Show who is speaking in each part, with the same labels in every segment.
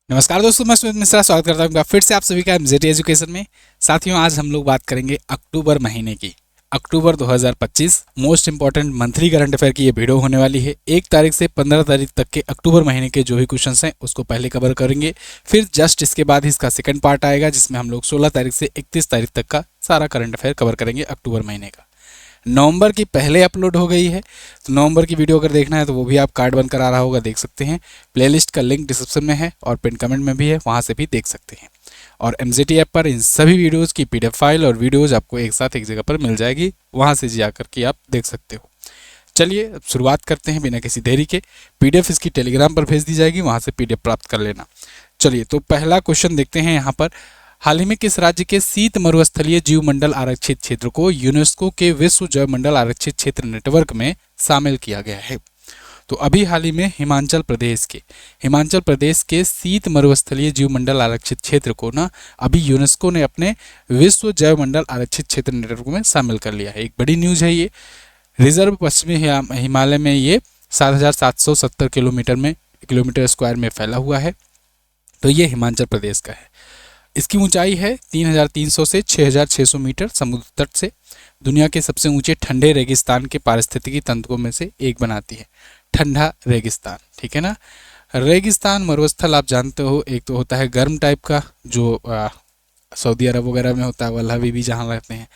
Speaker 1: नमस्कार दोस्तों, मैं सुमित मिश्रा स्वागत करता हूँ फिर से आप सभी का एमजेटी एजुकेशन में। साथियों, आज हम लोग बात करेंगे अक्टूबर महीने की। अक्टूबर 2025 most important monthly current affair की ये वीडियो होने वाली है। 1 तारीख से 15 तारीख तक के अक्टूबर महीने के जो भी क्वेश्चंस हैं उसको पहले कवर करेंगे। फिर जस्ट इसके बाद इसका सेकंड पार्ट आएगा जिसमें हम लोग 16 तारीख से 31 तारीख तक का सारा करंट अफेयर कवर करेंगे अक्टूबर महीने का। नवंबर की पहले अपलोड हो गई है, तो नवंबर की वीडियो अगर देखना है तो वो भी आप कार्ड बंद करा रहा होगा, देख सकते हैं। प्लेलिस्ट का लिंक डिस्क्रिप्शन में है और पिन कमेंट में भी है, वहाँ से भी देख सकते हैं। और एमजेटी ऐप पर इन सभी वीडियोज़ की पीडीएफ फाइल और वीडियोज़ आपको एक साथ एक जगह पर मिल जाएगी, वहाँ से जा कर के आप देख सकते हो। चलिए अब शुरुआत करते हैं बिना किसी देरी के। पीडीएफ इसकी टेलीग्राम पर भेज दी जाएगी, वहाँ से पीडीएफ प्राप्त कर लेना। चलिए तो पहला क्वेश्चन देखते हैं यहाँ पर। हाल ही में किस राज्य के शीत मरुस्थलीय जीवमंडल आरक्षित क्षेत्र को यूनेस्को के विश्व जैवमंडल आरक्षित क्षेत्र नेटवर्क में शामिल किया गया है? तो अभी हाल ही में हिमाचल प्रदेश के शीत मरुस्थलीय जीवमंडल आरक्षित क्षेत्र को ना अभी यूनेस्को ने अपने विश्व जैवमंडल आरक्षित क्षेत्र नेटवर्क में शामिल कर लिया है। एक बड़ी न्यूज है ये। रिजर्व पश्चिमी हिमालय में ये 7,770 किलोमीटर स्क्वायर में फैला हुआ है। तो ये हिमाचल प्रदेश का है। इसकी ऊंचाई है 3,300 से 6,600 मीटर समुद्र तट से। दुनिया के सबसे ऊंचे ठंडे रेगिस्तान के पारिस्थितिकी तंत्रों में से एक बनाती है। ठंडा रेगिस्तान, ठीक है ना। रेगिस्तान मरुस्थल आप जानते हो, एक तो होता है गर्म टाइप का जो सऊदी अरब वगैरह में होता है, वल्लभ भी जहाँ रहते हैं।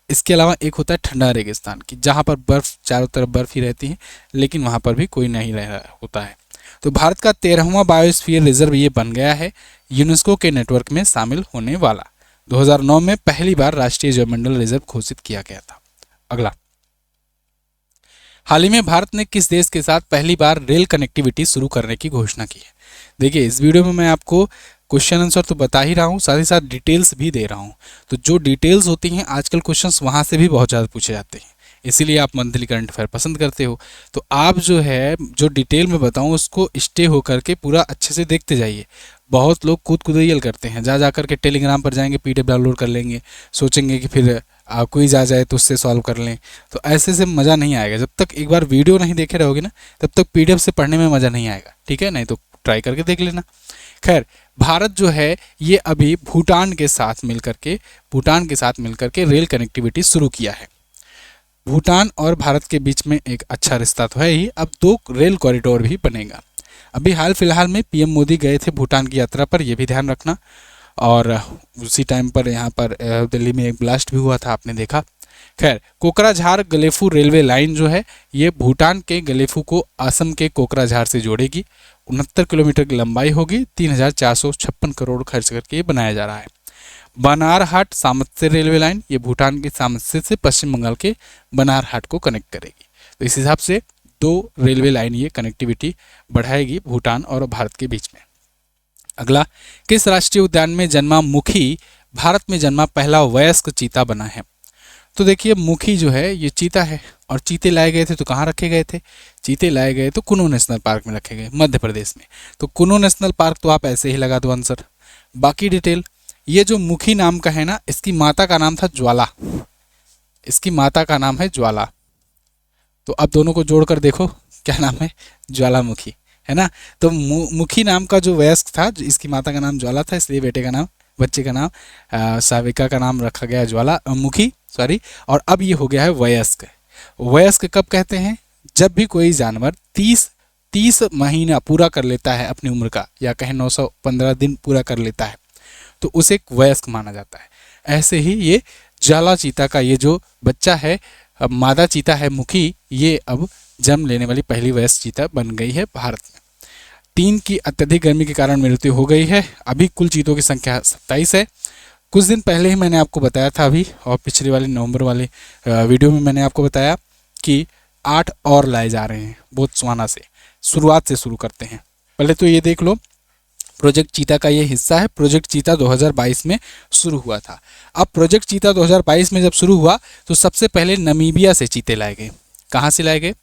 Speaker 1: इसके अलावा एक होता है ठंडा रेगिस्तान की, जहाँ पर बर्फ चारों तरफ बर्फ ही रहती है, लेकिन वहाँ पर भी कोई नहीं रह होता है। तो भारत का 13वां बायोस्फीयर रिजर्व ये बन गया है, यूनेस्को के नेटवर्क में शामिल होने वाला। 2009 में पहली बार राष्ट्रीय जैवमंडल रिजर्व घोषित किया गया था। अगला, हाल ही में भारत ने किस देश के साथ पहली बार रेल कनेक्टिविटी शुरू करने की घोषणा की है? देखिए, इस वीडियो में मैं आपको क्वेश्चन आंसर तो बता ही रहा हूँ, साथ ही साथ डिटेल्स भी दे रहा हूँ। तो जो डिटेल्स होती हैं आजकल क्वेश्चंस वहाँ से भी बहुत ज़्यादा पूछे जाते हैं, इसीलिए आप मंथली करंट अफेयर पसंद करते हो। तो आप जो है जो डिटेल में बताऊँ उसको स्टे होकर के पूरा अच्छे से देखते जाइए। बहुत लोग कूद कुदैयल करते हैं, जा कर के टेलीग्राम पर जाएंगे, पीडीएफ डाउनलोड कर लेंगे, सोचेंगे कि फिर क्विज आ जाए तो उससे सॉल्व कर लें। तो ऐसे से मज़ा नहीं आएगा। जब तक एक बार वीडियो नहीं देखे रहोगे ना, तब तक पीडीएफ से पढ़ने में मज़ा नहीं आएगा, ठीक है। नहीं तो ट्राई करके देख लेना। खैर, भारत जो है ये अभी भूटान के साथ मिलकर के रेल कनेक्टिविटी शुरू किया है। भूटान और भारत के बीच में एक अच्छा रिश्ता तो है ही, अब 2 रेल कॉरिडोर भी बनेगा। अभी हाल फिलहाल में पीएम मोदी गए थे भूटान की यात्रा पर, यह भी ध्यान रखना। और उसी टाइम पर यहाँ पर दिल्ली में एक ब्लास्ट भी हुआ था, आपने देखा। खैर, कोकराझार गलेफू रेलवे लाइन जो है ये भूटान के गलेफू को असम के कोकराझार से जोड़ेगी। 69 किलोमीटर की लंबाई होगी। 3,456 करोड़ खर्च करके ये बनाया जा रहा है। बनारहाट सामतसे रेलवे लाइन, ये भूटान के सामतसे से पश्चिम बंगाल के बनारहाट को कनेक्ट करेगी। तो इस हिसाब से 2 रेलवे लाइन ये कनेक्टिविटी बढ़ाएगी भूटान और भारत के बीच में। अगला, किस राष्ट्रीय उद्यान में जन्मा मुखी भारत में जन्मा पहला वयस्क चीता बना है? तो देखिए, मुखी जो है ये चीता है, और चीते लाए गए थे तो कहाँ रखे गए थे? चीते लाए गए तो कुन्नू नेशनल पार्क में रखे गए, मध्य प्रदेश में। तो कुन्नू नेशनल पार्क तो आप ऐसे ही लगा दो आंसर। बाकी डिटेल, ये जो मुखी नाम का है ना, इसकी माता का नाम था ज्वाला। इसकी माता का नाम है ज्वाला। तो अब दोनों को जोड़कर देखो, क्या नाम है? ज्वालामुखी, है ना। तो मुखी नाम का जो वयस्क था, इसकी माता का नाम ज्वाला था, इसलिए बच्चे का नाम साविका का नाम रखा गया ज्वाला मुखी, सॉरी। और अब ये हो गया है वयस्क। वयस्क कब कहते हैं? जब भी कोई जानवर 30 महीना पूरा कर लेता है अपनी उम्र का, या कहें 915 दिन पूरा कर लेता है, तो उसे एक वयस्क माना जाता है। ऐसे ही ये ज्वाला चीता का ये जो बच्चा है, मादा चीता है मुखी, ये अब जन्म लेने वाली पहली वयस्क चीता बन गई है भारत में। 3 की अत्यधिक गर्मी के कारण मृत्यु हो गई है। अभी कुल चीतों की संख्या 27 है। कुछ दिन पहले ही मैंने आपको बताया था अभी, और पिछले वाले नवंबर वाले वीडियो में मैंने आपको बताया कि 8 और लाए जा रहे हैं बोत्सवाना से। शुरुआत से शुरू करते हैं। पहले तो ये देख लो, प्रोजेक्ट चीता का ये हिस्सा है। प्रोजेक्ट चीता 2022 में शुरू हुआ था। अब प्रोजेक्ट चीता 2022 में जब शुरू हुआ तो सबसे पहले नमीबिया से चीते लाए गए। कहाँ से लाए गए?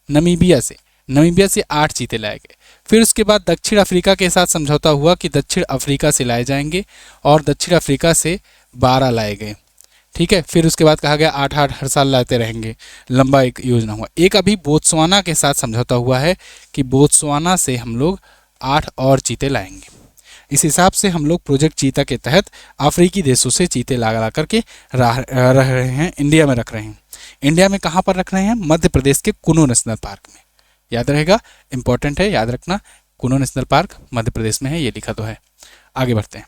Speaker 1: नमीबिया से 8 चीते लाए गए। फिर उसके बाद दक्षिण अफ्रीका के साथ समझौता हुआ कि दक्षिण अफ्रीका से लाए जाएंगे, और दक्षिण अफ्रीका से 12 लाए गए, ठीक है। फिर उसके बाद कहा गया 8 हर साल लाते रहेंगे, लंबा एक योजना हुआ। एक अभी बोत्सवाना के साथ समझौता हुआ है कि बोत्सवाना से हम लोग 8 और चीते लाएंगे। इस हिसाब से हम लोग प्रोजेक्ट चीता के तहत अफ्रीकी देशों से चीते ला ला करके रह रहे हैं, इंडिया में रख रहे हैं। इंडिया में कहाँ पर रख रहे हैं? मध्य प्रदेश के कुनो नेशनल पार्क में। याद रहेगा, इंपॉर्टेंट है, याद रखना। कुनो नेशनल पार्क मध्य प्रदेश में है, ये लिखा तो है। आगे बढ़ते हैं।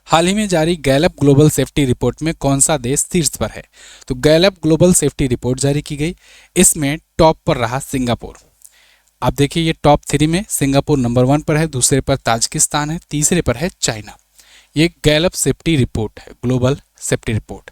Speaker 1: हाल ही में जारी गैलप ग्लोबल सेफ्टी रिपोर्ट में कौन सा देश शीर्ष पर है? तो गैलप ग्लोबल सेफ्टी रिपोर्ट जारी की गई, इसमें टॉप पर रहा सिंगापुर। आप देखिए, ये टॉप 3 में सिंगापुर नंबर 1 पर है, दूसरे पर ताजिकिस्तान है, तीसरे पर है चाइना। ये गैलप सेफ्टी रिपोर्ट है, ग्लोबल सेफ्टी रिपोर्ट।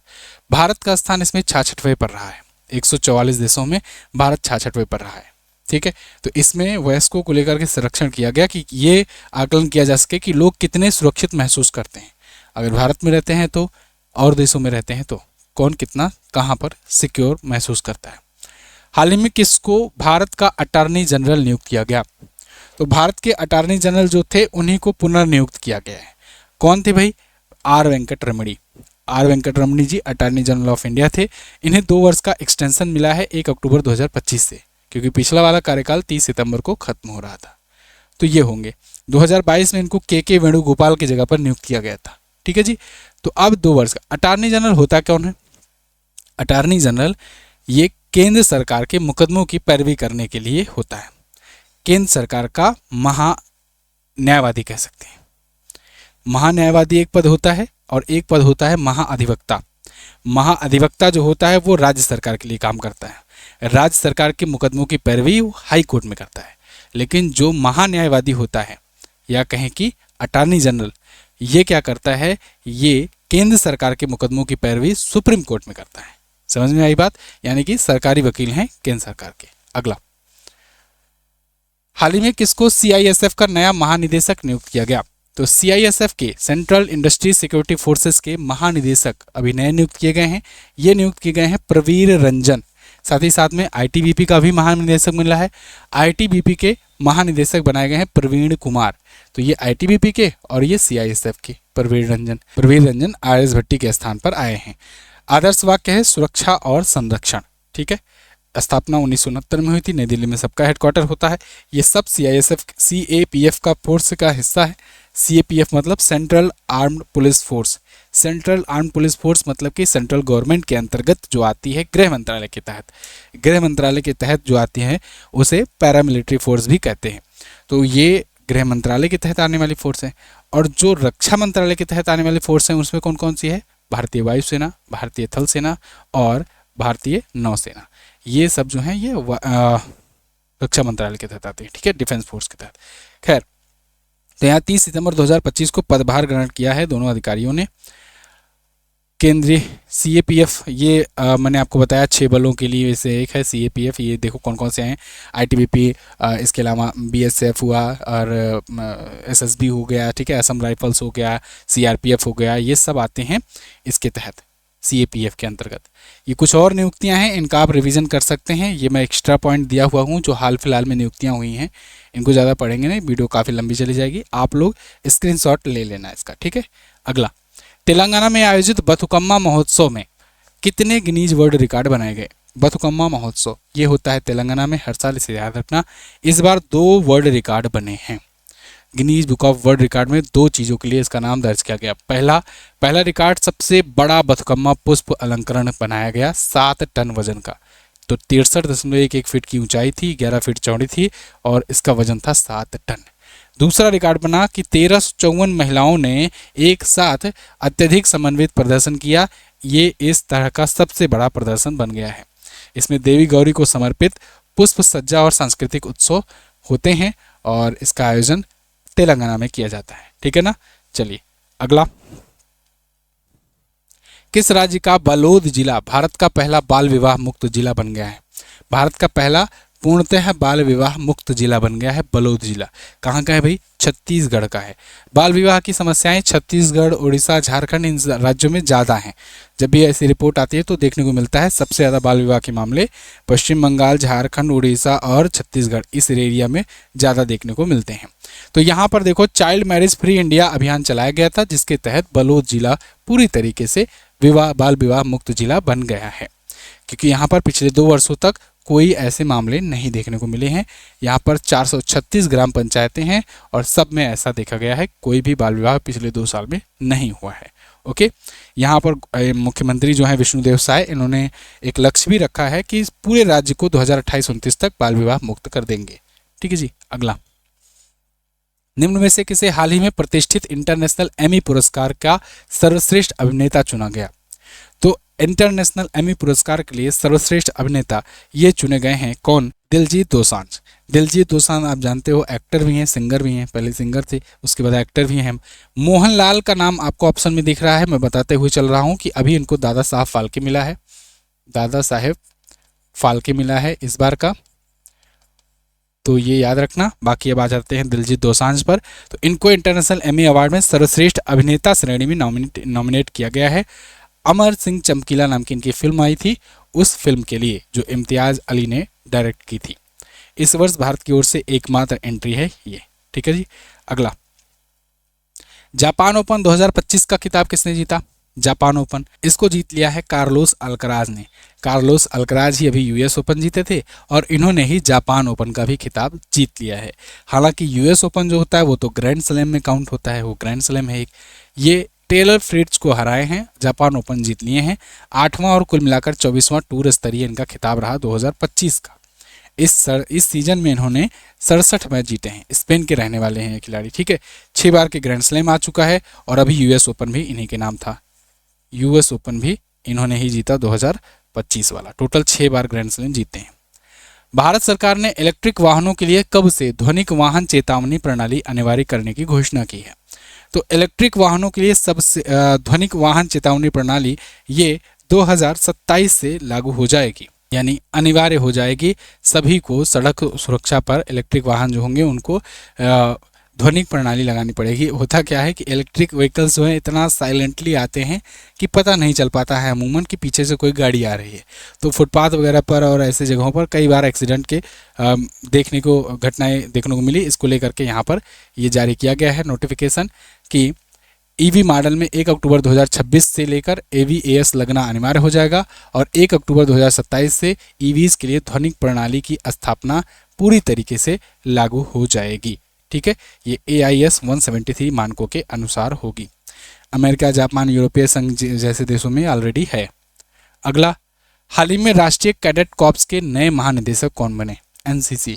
Speaker 1: भारत का स्थान इसमें 66वें पर रहा है। 144 देशों में भारत 66वें पर रहा है। ठीक है, तो इसमें वयस्कों को लेकर के संरक्षण किया गया कि ये आकलन किया जा सके कि लोग कितने सुरक्षित महसूस करते हैं। अगर भारत में रहते हैं तो, और देशों में रहते हैं तो, कौन कितना कहाँ पर सिक्योर महसूस करता है। हाल ही में किसको भारत का अटॉर्नी जनरल नियुक्त किया गया? तो भारत के अटॉर्नी जनरल जो थे उन्हीं को पुनर्नियुक्त किया गया है। कौन थे भाई? R Venkataramani. R Venkataramani ji attorney general of India थे। इन्हें 2 वर्ष का एक्सटेंशन मिला है 1 अक्टूबर 2025 से, क्योंकि पिछला वाला कार्यकाल 30 सितंबर को खत्म हो रहा था। तो ये होंगे। 2022 में इनको के वेणुगोपाल की जगह पर नियुक्त किया गया था। ठीक है जी। तो अब 2 वर्ष का अटॉर्नी जनरल होता कौन है? अटॉर्नी जनरल ये केंद्र सरकार के मुकदमों की पैरवी करने के लिए होता है। केंद्र सरकार का महान्यायवादी कह सकते हैं। महान्यायवादी एक पद होता है और एक पद होता है महाअधिवक्ता। महाअधिवक्ता जो होता है वो राज्य सरकार के लिए काम करता है। राज्य सरकार के मुकदमों की पैरवी हाई कोर्ट में करता है। लेकिन जो महान्यायवादी होता है, या कहें कि अटॉर्नी जनरल, ये क्या करता है? ये केंद्र सरकार के मुकदमों की पैरवी सुप्रीम कोर्ट में करता है। समझ में आई बात? यानी कि सरकारी वकील हैं केंद्र सरकार के। अगला, हाल ही में किसको सीआईएसएफ का नया महानिदेशक नियुक्त किया गया? तो सीआईएसएफ के सेंट्रल इंडस्ट्री सिक्योरिटी फोर्सेस के महानिदेशक अभी नए नियुक्त किए गए हैं। ये नियुक्त किए गए हैं प्रवीर रंजन। साथ ही साथ में आईटीबीपी का भी महानिदेशक मिला है। आईटीबीपी के महानिदेशक बनाए गए हैं प्रवीण कुमार। तो ये आईटीबीपी के और ये सीआईएसएफ के प्रवीर रंजन आरएस भट्टी के स्थान पर आए हैं। आदर्श वाक्य है सुरक्षा और संरक्षण। ठीक है, स्थापना 1969 में हुई थी, नई दिल्ली में सबका हेडक्वार्टर होता है। ये सब सीएपीएफ का फोर्स का हिस्सा है। सीएपीएफ मतलब central armed police force. Central armed police force मतलब कि सेंट्रल गवर्नमेंट के अंतर्गत जो आती है, गृह मंत्रालय के तहत। गृह मंत्रालय के तहत जो आती है उसे पैरामिलिट्री फोर्स भी कहते हैं। तो ये गृह मंत्रालय के तहत आने वाली फोर्स है। और जो रक्षा मंत्रालय के तहत आने वाली फोर्स है उसमें कौन कौन सी है? भारतीय वायुसेना, भारतीय थल सेना और भारतीय नौसेना। ये सब जो हैं ये रक्षा मंत्रालय के तहत आते हैं। ठीक है, डिफेंस फोर्स के तहत। खैर, तो यहाँ 30 सितंबर 2025 को पदभार ग्रहण किया है दोनों अधिकारियों ने। केंद्रीय सीएपीएफ, ये मैंने आपको बताया 6 बलों के लिए से एक है सीएपीएफ। ये देखो कौन कौन से हैं, आईटीबीपी, इसके अलावा बीएसएफ हुआ और एसएसबी हो गया। ठीक है, असम राइफल्स हो गया, सीआरपीएफ हो गया, ये सब आते हैं इसके तहत, सीएपीएफ के अंतर्गत। ये कुछ और नियुक्तियां हैं, इनका आप रिवीजन कर सकते हैं। ये मैं एक्स्ट्रा पॉइंट दिया हुआ हूँ जो हाल फिलहाल में नियुक्तियां हुई हैं। इनको ज़्यादा पढ़ेंगे नहीं, वीडियो काफ़ी लंबी चली जाएगी। आप लोग स्क्रीनशॉट ले लेना इसका। ठीक है, अगला, तेलंगाना में आयोजित बथुकम्मा महोत्सव में कितने गिनीज वर्ल्ड रिकॉर्ड बनाए गए? बथुकम्मा महोत्सव ये होता है तेलंगाना में हर साल, इसे याद रखना। इस बार 2 वर्ल्ड रिकॉर्ड बने हैं। Guinness book of world record में 2 चीज़ों के लिए इसका नाम दर्ज किया गया। पहला रिकॉर्ड, सबसे बड़ा बथुकम्मा पुष्प अलंकरण बनाया गया 7 टन वजन का। तो 63.11 फीट की ऊंचाई थी, 11 फीट चौड़ी थी और इसका वजन था 7 टन। दूसरा रिकॉर्ड बना कि 1354 महिलाओं ने एक साथ अत्यधिक समन्वित प्रदर्शन किया। ये इस तरह का सबसे बड़ा प्रदर्शन बन गया है। इसमें देवी गौरी को समर्पित पुष्प सज्जा और सांस्कृतिक उत्सव होते हैं और इसका आयोजन तेलंगाना में किया जाता है। ठीक है ना। चलिए अगला, किस राज्य का बलोद जिला भारत का पहला बाल विवाह मुक्त जिला बन गया है? भारत का पहला पूर्णतः बाल विवाह मुक्त जिला बन गया है बलोद जिला। कहाँ का है भाई? छत्तीसगढ़ का है। बाल विवाह की समस्याएं छत्तीसगढ़, उड़ीसा, झारखंड, इन राज्यों में ज़्यादा हैं। जब भी ऐसी रिपोर्ट आती है तो देखने को मिलता है सबसे ज़्यादा बाल विवाह के मामले पश्चिम बंगाल, झारखंड, उड़ीसा और छत्तीसगढ़, इस एरिया में ज़्यादा देखने को मिलते हैं। तो यहाँ पर देखो, चाइल्ड मैरिज फ्री इंडिया अभियान चलाया गया था, जिसके तहत बलोद जिला पूरी तरीके से बाल विवाह मुक्त जिला बन गया है, क्योंकि यहाँ पर पिछले 2 वर्षों तक कोई ऐसे मामले नहीं देखने को मिले हैं। यहाँ पर 436 ग्राम पंचायतें हैं और सब में ऐसा देखा गया है, कोई भी बाल विवाह पिछले 2 साल में नहीं हुआ है। ओके, यहाँ पर मुख्यमंत्री जो हैं विष्णुदेव साय, इन्होंने एक लक्ष्य भी रखा है कि पूरे राज्य को 2028-29 तक बाल विवाह मुक्त कर देंगे। ठीक है जी। अगला, निम्न में से किसे हाल ही में प्रतिष्ठित इंटरनेशनल एमी पुरस्कार का सर्वश्रेष्ठ अभिनेता चुना गया? तो इंटरनेशनल एमी पुरस्कार के लिए सर्वश्रेष्ठ अभिनेता ये चुने गए हैं कौन? दिलजीत दोसांझ। दिलजीत दोसांझ आप जानते हो एक्टर भी हैं, सिंगर भी हैं, पहले सिंगर थे, उसके बाद एक्टर भी हैं। मोहनलाल का नाम आपको ऑप्शन में दिख रहा है, मैं बताते हुए चल रहा हूँ कि अभी इनको दादा साहब फाल्के मिला है, दादा साहेब फाल्के मिला है इस बार का, तो ये याद रखना। बाकी अब आ जाते हैं दिलजीत दोसांझ पर। तो इनको इंटरनेशनल एमी अवार्ड में सर्वश्रेष्ठ अभिनेता श्रेणी में नॉमिनेट किया गया है। अमर सिंह चमकीला नाम की इनकी फिल्म आई थी, उस फिल्म के लिए जो इम्तियाज अली ने डायरेक्ट की थी। इस वर्ष भारत की ओर से एकमात्र एंट्री है ये। ठीक है जी। अगला, जापान ओपन 2025 का खिताब किसने जीता? जापान ओपन इसको जीत लिया है कार्लोस अल्कराज ने। कार्लोस अल्कराज ही अभी यूएस ओपन जीते थे और इन्होंने ही जापान ओपन का भी खिताब जीत लिया है। हालांकि यूएस ओपन जो होता है वो तो ग्रैंड स्लैम में काउंट होता है, वो ग्रैंड स्लैम है एक। ये टेलर फ्रिट्ज को हराए हैं, जापान ओपन जीत लिए हैं। 8वां और कुल मिलाकर 24वां टूर स्तरीय इनका खिताब रहा 2025 का। इस सीजन में इन्होंने 67 मैच जीते हैं। स्पेन के रहने वाले हैं ये खिलाड़ी। ठीक है, 6 बार के ग्रैंड स्लैम आ चुका है और अभी यूएस ओपन भी इन्हीं के नाम था। यूएस ओपन भी इन्होंने ही जीता 2025 वाला। टोटल 6 बार ग्रैंड स्लैम जीते हैं। भारत सरकार ने इलेक्ट्रिक वाहनों के लिए कब से ध्वनिक वाहन चेतावनी प्रणाली अनिवार्य करने की घोषणा की है? तो इलेक्ट्रिक वाहनों के लिए सबसे ध्वनिक वाहन चेतावनी प्रणाली ये 2027 से लागू हो जाएगी, यानी अनिवार्य हो जाएगी। सभी को सड़क सुरक्षा पर इलेक्ट्रिक वाहन जो होंगे उनको ध्वनिक प्रणाली लगानी पड़ेगी। होता क्या है कि इलेक्ट्रिक व्हीकल्स जो है इतना साइलेंटली आते हैं कि पता नहीं चल पाता है अमूमन कि पीछे से कोई गाड़ी आ रही है। तो फुटपाथ वगैरह पर और ऐसे जगहों पर कई बार एक्सीडेंट के घटनाएं देखने को मिली। इसको लेकर के यहाँ पर ये जारी किया गया है नोटिफिकेशन कि ईवी मॉडल में 1 अक्टूबर 2026 से लेकर AVAS लगना अनिवार्य हो जाएगा और 1 अक्टूबर 2027 से ईवीज के लिए ध्वनिक प्रणाली की स्थापना पूरी तरीके से लागू हो जाएगी। ठीक है, ये AIS 173 मानकों के अनुसार होगी। अमेरिका, जापान, यूरोपीय संघ जैसे देशों में ऑलरेडी है। अगला, हाल ही में राष्ट्रीय कैडेट कॉर्प्स के नए महानिदेशक कौन बने? NCC,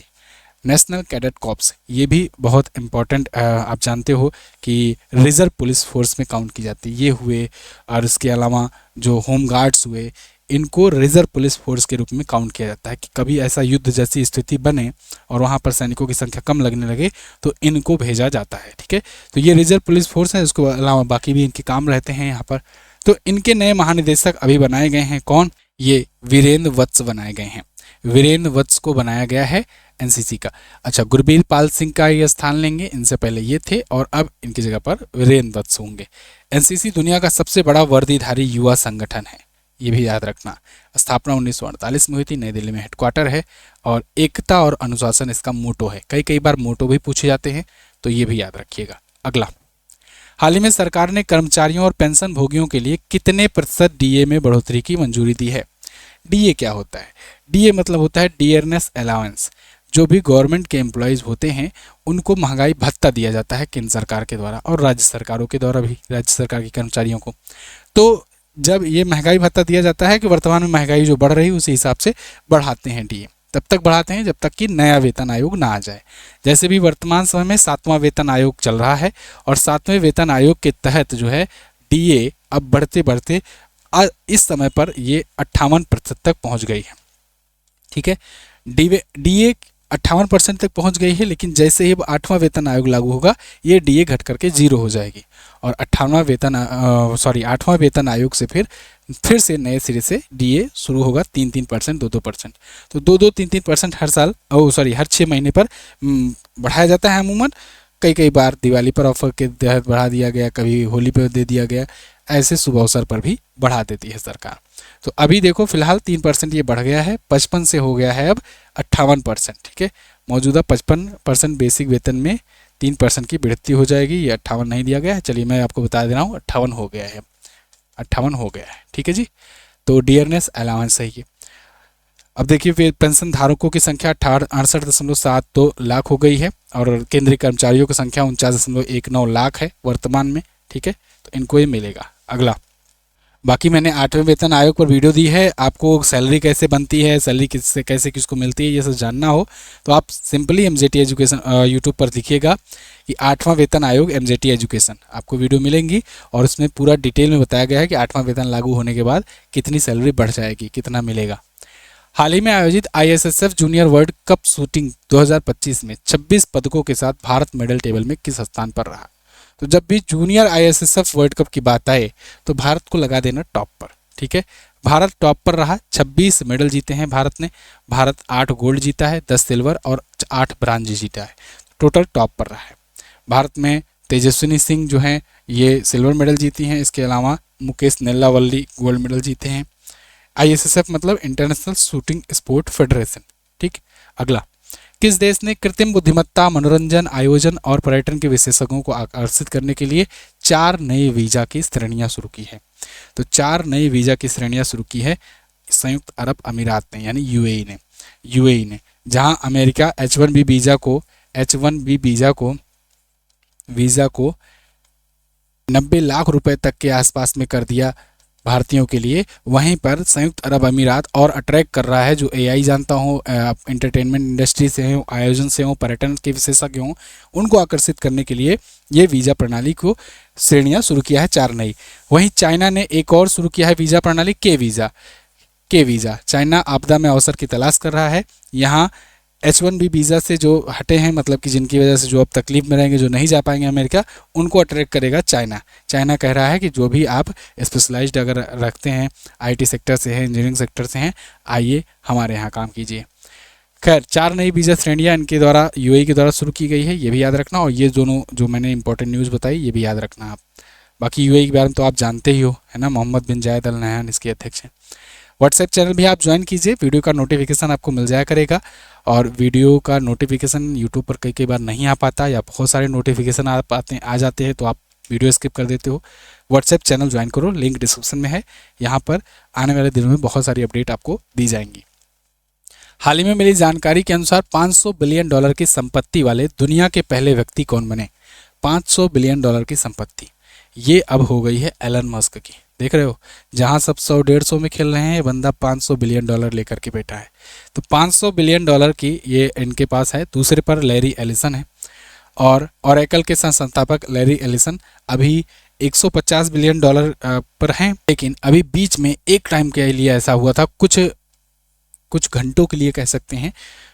Speaker 1: national cadet corps. ये भी बहुत इंपॉर्टेंट, आप जानते हो कि रिजर्व पुलिस फोर्स में काउंट की जाती है। ये हुए और इसके अलावा जो होम गार्ड्स हुए, इनको रिजर्व पुलिस फोर्स के रूप में काउंट किया जाता है कि कभी ऐसा युद्ध जैसी स्थिति बने और वहाँ पर सैनिकों की संख्या कम लगने लगे तो इनको भेजा जाता है। ठीक है, तो ये रिजर्व पुलिस फोर्स है, इसके अलावा बाकी भी इनके काम रहते हैं यहाँ पर। तो इनके नए महानिदेशक अभी बनाए गए हैं कौन? ये वीरेंद्र वत्स बनाए गए हैं। वीरेंद्र वत्स को बनाया गया है NCC का। अच्छा, गुरबीर पाल सिंह का ये स्थान लेंगे, इनसे पहले ये थे और अब इनकी जगह पर वीरेंद्र वत्स होंगे। NCC दुनिया का सबसे बड़ा वर्दीधारी युवा संगठन है, ये भी याद रखना। स्थापना 1948 में हुई थी, नई दिल्ली में हेडक्वार्टर है और एकता और अनुशासन इसका मोटो है। कई बार मोटो भी पूछे जाते हैं, तो ये भी याद रखिएगा। अगला, हाल ही में सरकार ने कर्मचारियों और पेंशन भोगियों के लिए कितने प्रतिशत DA में बढ़ोतरी की मंजूरी दी है? DA क्या होता है? DA मतलब होता है डियरनेस अलाउंस। जो भी गवर्नमेंट के एम्प्लॉयज़ होते हैं उनको महंगाई भत्ता दिया जाता है केंद्र सरकार के द्वारा और राज्य सरकारों के द्वारा भी, राज्य सरकार के कर्मचारियों को। तो जब ये महंगाई भत्ता दिया जाता है कि वर्तमान में महंगाई जो बढ़ रही है उसी हिसाब से बढ़ाते हैं DA। तब तक बढ़ाते हैं जब तक कि नया वेतन आयोग ना आ जाए। जैसे भी वर्तमान समय में 7वां वेतन आयोग चल रहा है और 7वें वेतन आयोग के तहत जो है DA अब बढ़ते बढ़ते इस समय पर ये 58% तक पहुंच गई है। ठीक है, DA 58% तक पहुंच गई है, लेकिन जैसे ही 8वां वेतन आयोग लागू होगा ये DA घट करके 0 हो जाएगी और 8वां वेतन आयोग से फिर से नए सिरे से DA शुरू होगा। 3-3%, 2-2%, तो 2-3% हर साल हर 6 महीने पर बढ़ाया जाता है अमूमन। कई बार दिवाली पर ऑफर के तहत बढ़ा दिया गया, कभी होली पर दे दिया गया, ऐसे शुभ अवसर पर भी बढ़ा देती है सरकार। तो अभी देखो फिलहाल 3% ये बढ़ गया है, 55 से हो गया है अब 58%। ठीक है, मौजूदा 55% बेसिक वेतन में 3% की बढ़ोतरी हो जाएगी। ये 58 नहीं दिया गया है, चलिए मैं आपको बता दे रहा हूँ, 58 हो गया है, 58 हो गया है। ठीक है जी, तो डियरनेस अलाउंस है ये। अब देखिए पेंशन धारकों की संख्या 68.72 लाख हो गई है और केंद्रीय कर्मचारियों की संख्या 49.19 लाख है वर्तमान में। ठीक है, तो इनको ये मिलेगा। अगला, बाकी मैंने 8वें वेतन आयोग पर वीडियो दी है। आपको सैलरी कैसे बनती है, सैलरी किससे कैसे किसको मिलती है, ये सब जानना हो तो आप सिंपली एमजेटी एजुकेशन यूट्यूब पर देखिएगा कि 8वां वेतन आयोग एमजेटी एजुकेशन, आपको वीडियो मिलेंगी और उसमें पूरा डिटेल में बताया गया है कि 8वां वेतन लागू होने के बाद कितनी सैलरी बढ़ जाएगी, कितना मिलेगा। हाल ही में आयोजित ISSF junior world cup shooting 2025 में 26 पदकों के साथ भारत मेडल टेबल में किस स्थान पर रहा? तो जब भी जूनियर आईएसएसएफ वर्ल्ड कप की बात आए तो भारत को लगा देना टॉप पर। ठीक है, भारत टॉप पर रहा, 26 मेडल जीते हैं भारत ने। भारत 8 गोल्ड जीता है, 10 सिल्वर और 8 ब्रांज जीता है, टोटल टॉप पर रहा है। भारत में तेजस्विनी सिंह जो हैं ये सिल्वर मेडल जीती हैं। इसके अलावा मुकेश नेल्लावल्ली गोल्ड मेडल जीते हैं। आईएसएसएफ मतलब इंटरनेशनल शूटिंग स्पोर्ट फेडरेशन। ठीक, अगला, किस देश ने कृत्रिम बुद्धिमत्ता, मनोरंजन, आयोजन और पर्यटन के विशेषज्ञों को आकर्षित करने के लिए 4 नए वीजा की श्रेणियां शुरू की है? तो 4 नई वीजा की श्रेणियां शुरू की है संयुक्त अरब अमीरात ने, यानी यूएई ने, जहां अमेरिका H1B वीजा को 90 लाख रुपए तक के आसपास में कर दिया भारतीयों के लिए। वहीं पर संयुक्त अरब अमीरात और अट्रैक्ट कर रहा है जो एआई जानता हो, एंटरटेनमेंट इंडस्ट्री से हो, आयोजन से हो, पर्यटन के विशेषज्ञ हों, उनको आकर्षित करने के लिए ये वीज़ा प्रणाली को श्रेणियां शुरू किया है 4 नई। वहीं चाइना ने एक और शुरू किया है वीज़ा प्रणाली, के वीज़ा। चाइना आपदा में अवसर की तलाश कर रहा है। यहाँ H1B वीज़ा से जो हटे हैं, मतलब कि जिनकी वजह से जो अब तकलीफ में रहेंगे, जो नहीं जा पाएंगे अमेरिका, उनको अट्रैक्ट करेगा चाइना कह रहा है कि जो भी आप स्पेशलाइज्ड अगर रखते हैं, आईटी सेक्टर से हैं, इंजीनियरिंग सेक्टर से हैं, आइए हमारे यहाँ काम कीजिए। खैर, 4 नई वीज़ा श्रेणियाँ इनके द्वारा यूएई के द्वारा शुरू की गई है, ये भी याद रखना। और ये दोनों जो मैंने इंपॉर्टेंट न्यूज़ बताई ये भी याद रखना आप। बाकी यूएई के बारे में तो आप जानते ही हो, है ना, मोहम्मद बिन जायद अल नहयान इसके अध्यक्ष हैं। व्हाट्सएप चैनल भी आप ज्वाइन कीजिए, वीडियो का नोटिफिकेशन आपको मिल जाया करेगा। और वीडियो का नोटिफिकेशन यूट्यूब पर कई बार नहीं आ पाता, या बहुत सारे नोटिफिकेशन आ जाते हैं तो आप वीडियो स्किप कर देते हो। व्हाट्सएप चैनल ज्वाइन करो, लिंक डिस्क्रिप्शन में है। यहाँ पर आने वाले दिनों में बहुत सारी अपडेट आपको दी जाएंगी। हाल ही में मिली जानकारी के अनुसार $500 बिलियन की संपत्ति वाले दुनिया के पहले व्यक्ति कौन बने? $500 बिलियन की संपत्ति ये अब हो गई है एलन मस्क की। देख रहे हो, जहां सब 100-150 में खेल रहे हैं, ये बंदा $500 बिलियन लेकर के बैठा है। तो $500 बिलियन की ये इनके पास है। दूसरे पर लैरी एलिसन है और ओरेकल के संस्थापक लैरी एलिसन अभी $150 बिलियन पर हैं। लेकिन अभी बीच में एक टाइम के लिए ऐसा हुआ था, कुछ घंटों के लिए कह सकते हैं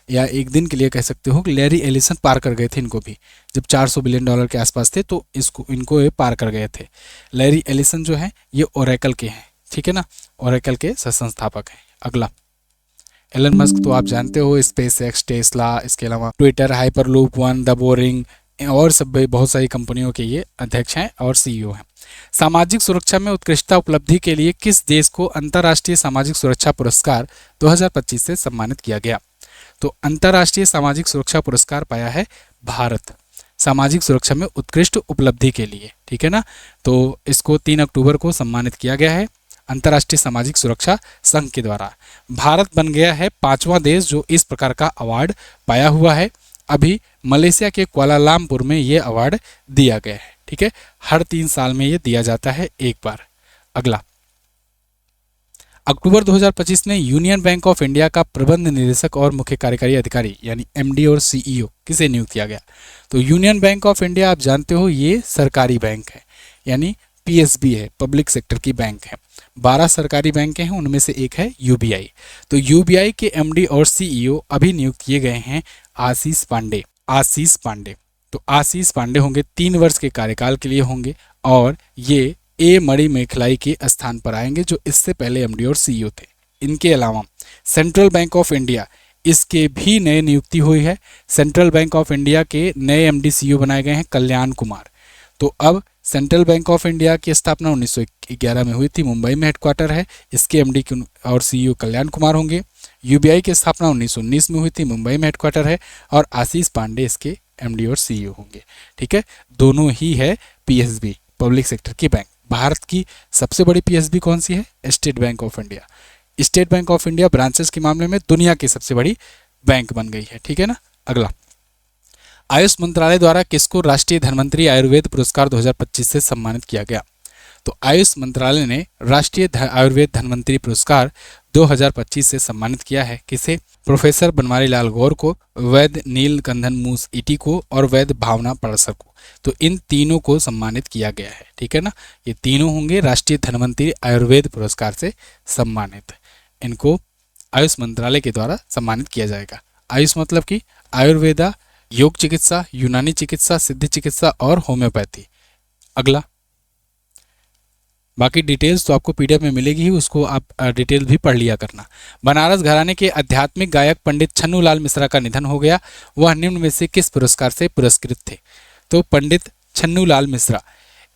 Speaker 1: या एक दिन के लिए कह सकते हो, लैरी एलिसन पार कर गए थे इनको भी। जब $400 बिलियन के आसपास थे तो इनको ये पार कर गए थे। लैरी एलिसन जो है ये ओरेकल के हैं, ठीक है ना, ओरेकल के संस्थापक हैं। अगला, एलन मस्क तो आप जानते हो, स्पेस एक्स, टेस्ला, इसके अलावा Twitter, hyperloop one, the boring और सब बहुत सारी कंपनियों के ये अध्यक्ष हैं और सीईओ हैं। सामाजिक सुरक्षा में उत्कृष्टता उपलब्धि के लिए किस देश को अंतर्राष्ट्रीय सामाजिक सुरक्षा पुरस्कार 2025 से सम्मानित किया गया? तो अंतर्राष्ट्रीय सामाजिक सुरक्षा पुरस्कार पाया है भारत, सामाजिक सुरक्षा में उत्कृष्ट उपलब्धि के लिए। ठीक है ना, तो इसको 3 अक्टूबर को सम्मानित किया गया है अंतर्राष्ट्रीय सामाजिक सुरक्षा संघ के द्वारा। भारत बन गया है 5वां देश जो इस प्रकार का अवार्ड पाया हुआ है। अभी मलेशिया के कुआलालंपुर में ये अवार्ड दिया गया है। ठीक है, हर 3 साल में ये दिया जाता है एक बार। अगला, अक्टूबर 2025 में यूनियन बैंक ऑफ इंडिया का प्रबंध निदेशक और मुख्य कार्यकारी अधिकारी यानी एमडी और सीईओ किसे नियुक्त किया गया? तो यूनियन बैंक ऑफ इंडिया आप जानते हो ये सरकारी बैंक है, यानी पीएसबी है, पब्लिक सेक्टर की बैंक है। 12 सरकारी बैंक हैं, उनमें से एक है यूबीआई। तो यूबीआई के एमडी और सीईओ अभी नियुक्त किए गए हैं आशीष पांडे। तो आशीष पांडे होंगे 3 वर्ष के कार्यकाल के लिए होंगे और ये ए मणि मेखलाई के स्थान पर आएंगे जो इससे पहले एमडी और सीईओ थे। इनके अलावा सेंट्रल बैंक ऑफ इंडिया, इसके भी नए नियुक्ति हुई है। सेंट्रल बैंक ऑफ इंडिया के नए एमडी सीईओ बनाए गए हैं कल्याण कुमार। तो अब सेंट्रल बैंक ऑफ इंडिया की स्थापना 1911 में हुई थी, मुंबई में हेडक्वार्टर है। इसके एमडी और सीईओ कल्याण कुमार होंगे। यूबीआई की स्थापना 1919 में हुई थी, मुंबई में हेडक्वार्टर है और आशीष पांडे इसके एमडी और सीईओ होंगे। ठीक है, दोनों ही है पीएसबी, पब्लिक सेक्टर की बैंक। भारत की सबसे बड़ी पीएसबी कौन सी है? State bank of India. State bank of India branches के मामले में दुनिया की सबसे बड़ी बैंक बन गई है। ठीक है ना। अगला, आयुष मंत्रालय द्वारा किसको राष्ट्रीय धन्वंतरी आयुर्वेद पुरस्कार 2025 से सम्मानित किया गया? तो आयुष मंत्रालय ने राष्ट्रीय आयुर्वेद धन्वंतरी पुरस्कार 2025 से सम्मानित किया है। किसे? प्रोफेसर बनवारी लाल गौर को, वैद्य नीलकंठन मूस ईटी को और वैद्य भावना पड़सर को। तो इन तीनों को सम्मानित किया गया है। ठीक है ना। ये तीनों होंगे राष्ट्रीय धन्वंतरी आयुर्वेद पुरस्कार से सम्मानित। इनको आयुष मंत्रालय के द्वारा सम्मानित किया जाएगा। आयुष मतलब कि आयुर्वेदा, योग चिकित्सा, यूनानी चिकित्सा, सिद्ध चिकित्सा और होम्योपैथी। अगला, बाकी डिटेल्स तो आपको पीडीएफ में मिलेगी ही, उसको आप डिटेल भी पढ़ लिया करना। बनारस घराने के आध्यात्मिक गायक पंडित छन्नूलाल मिश्रा का निधन हो गया। वह निम्न में से किस पुरस्कार से पुरस्कृत थे? तो पंडित छन्नूलाल मिश्रा,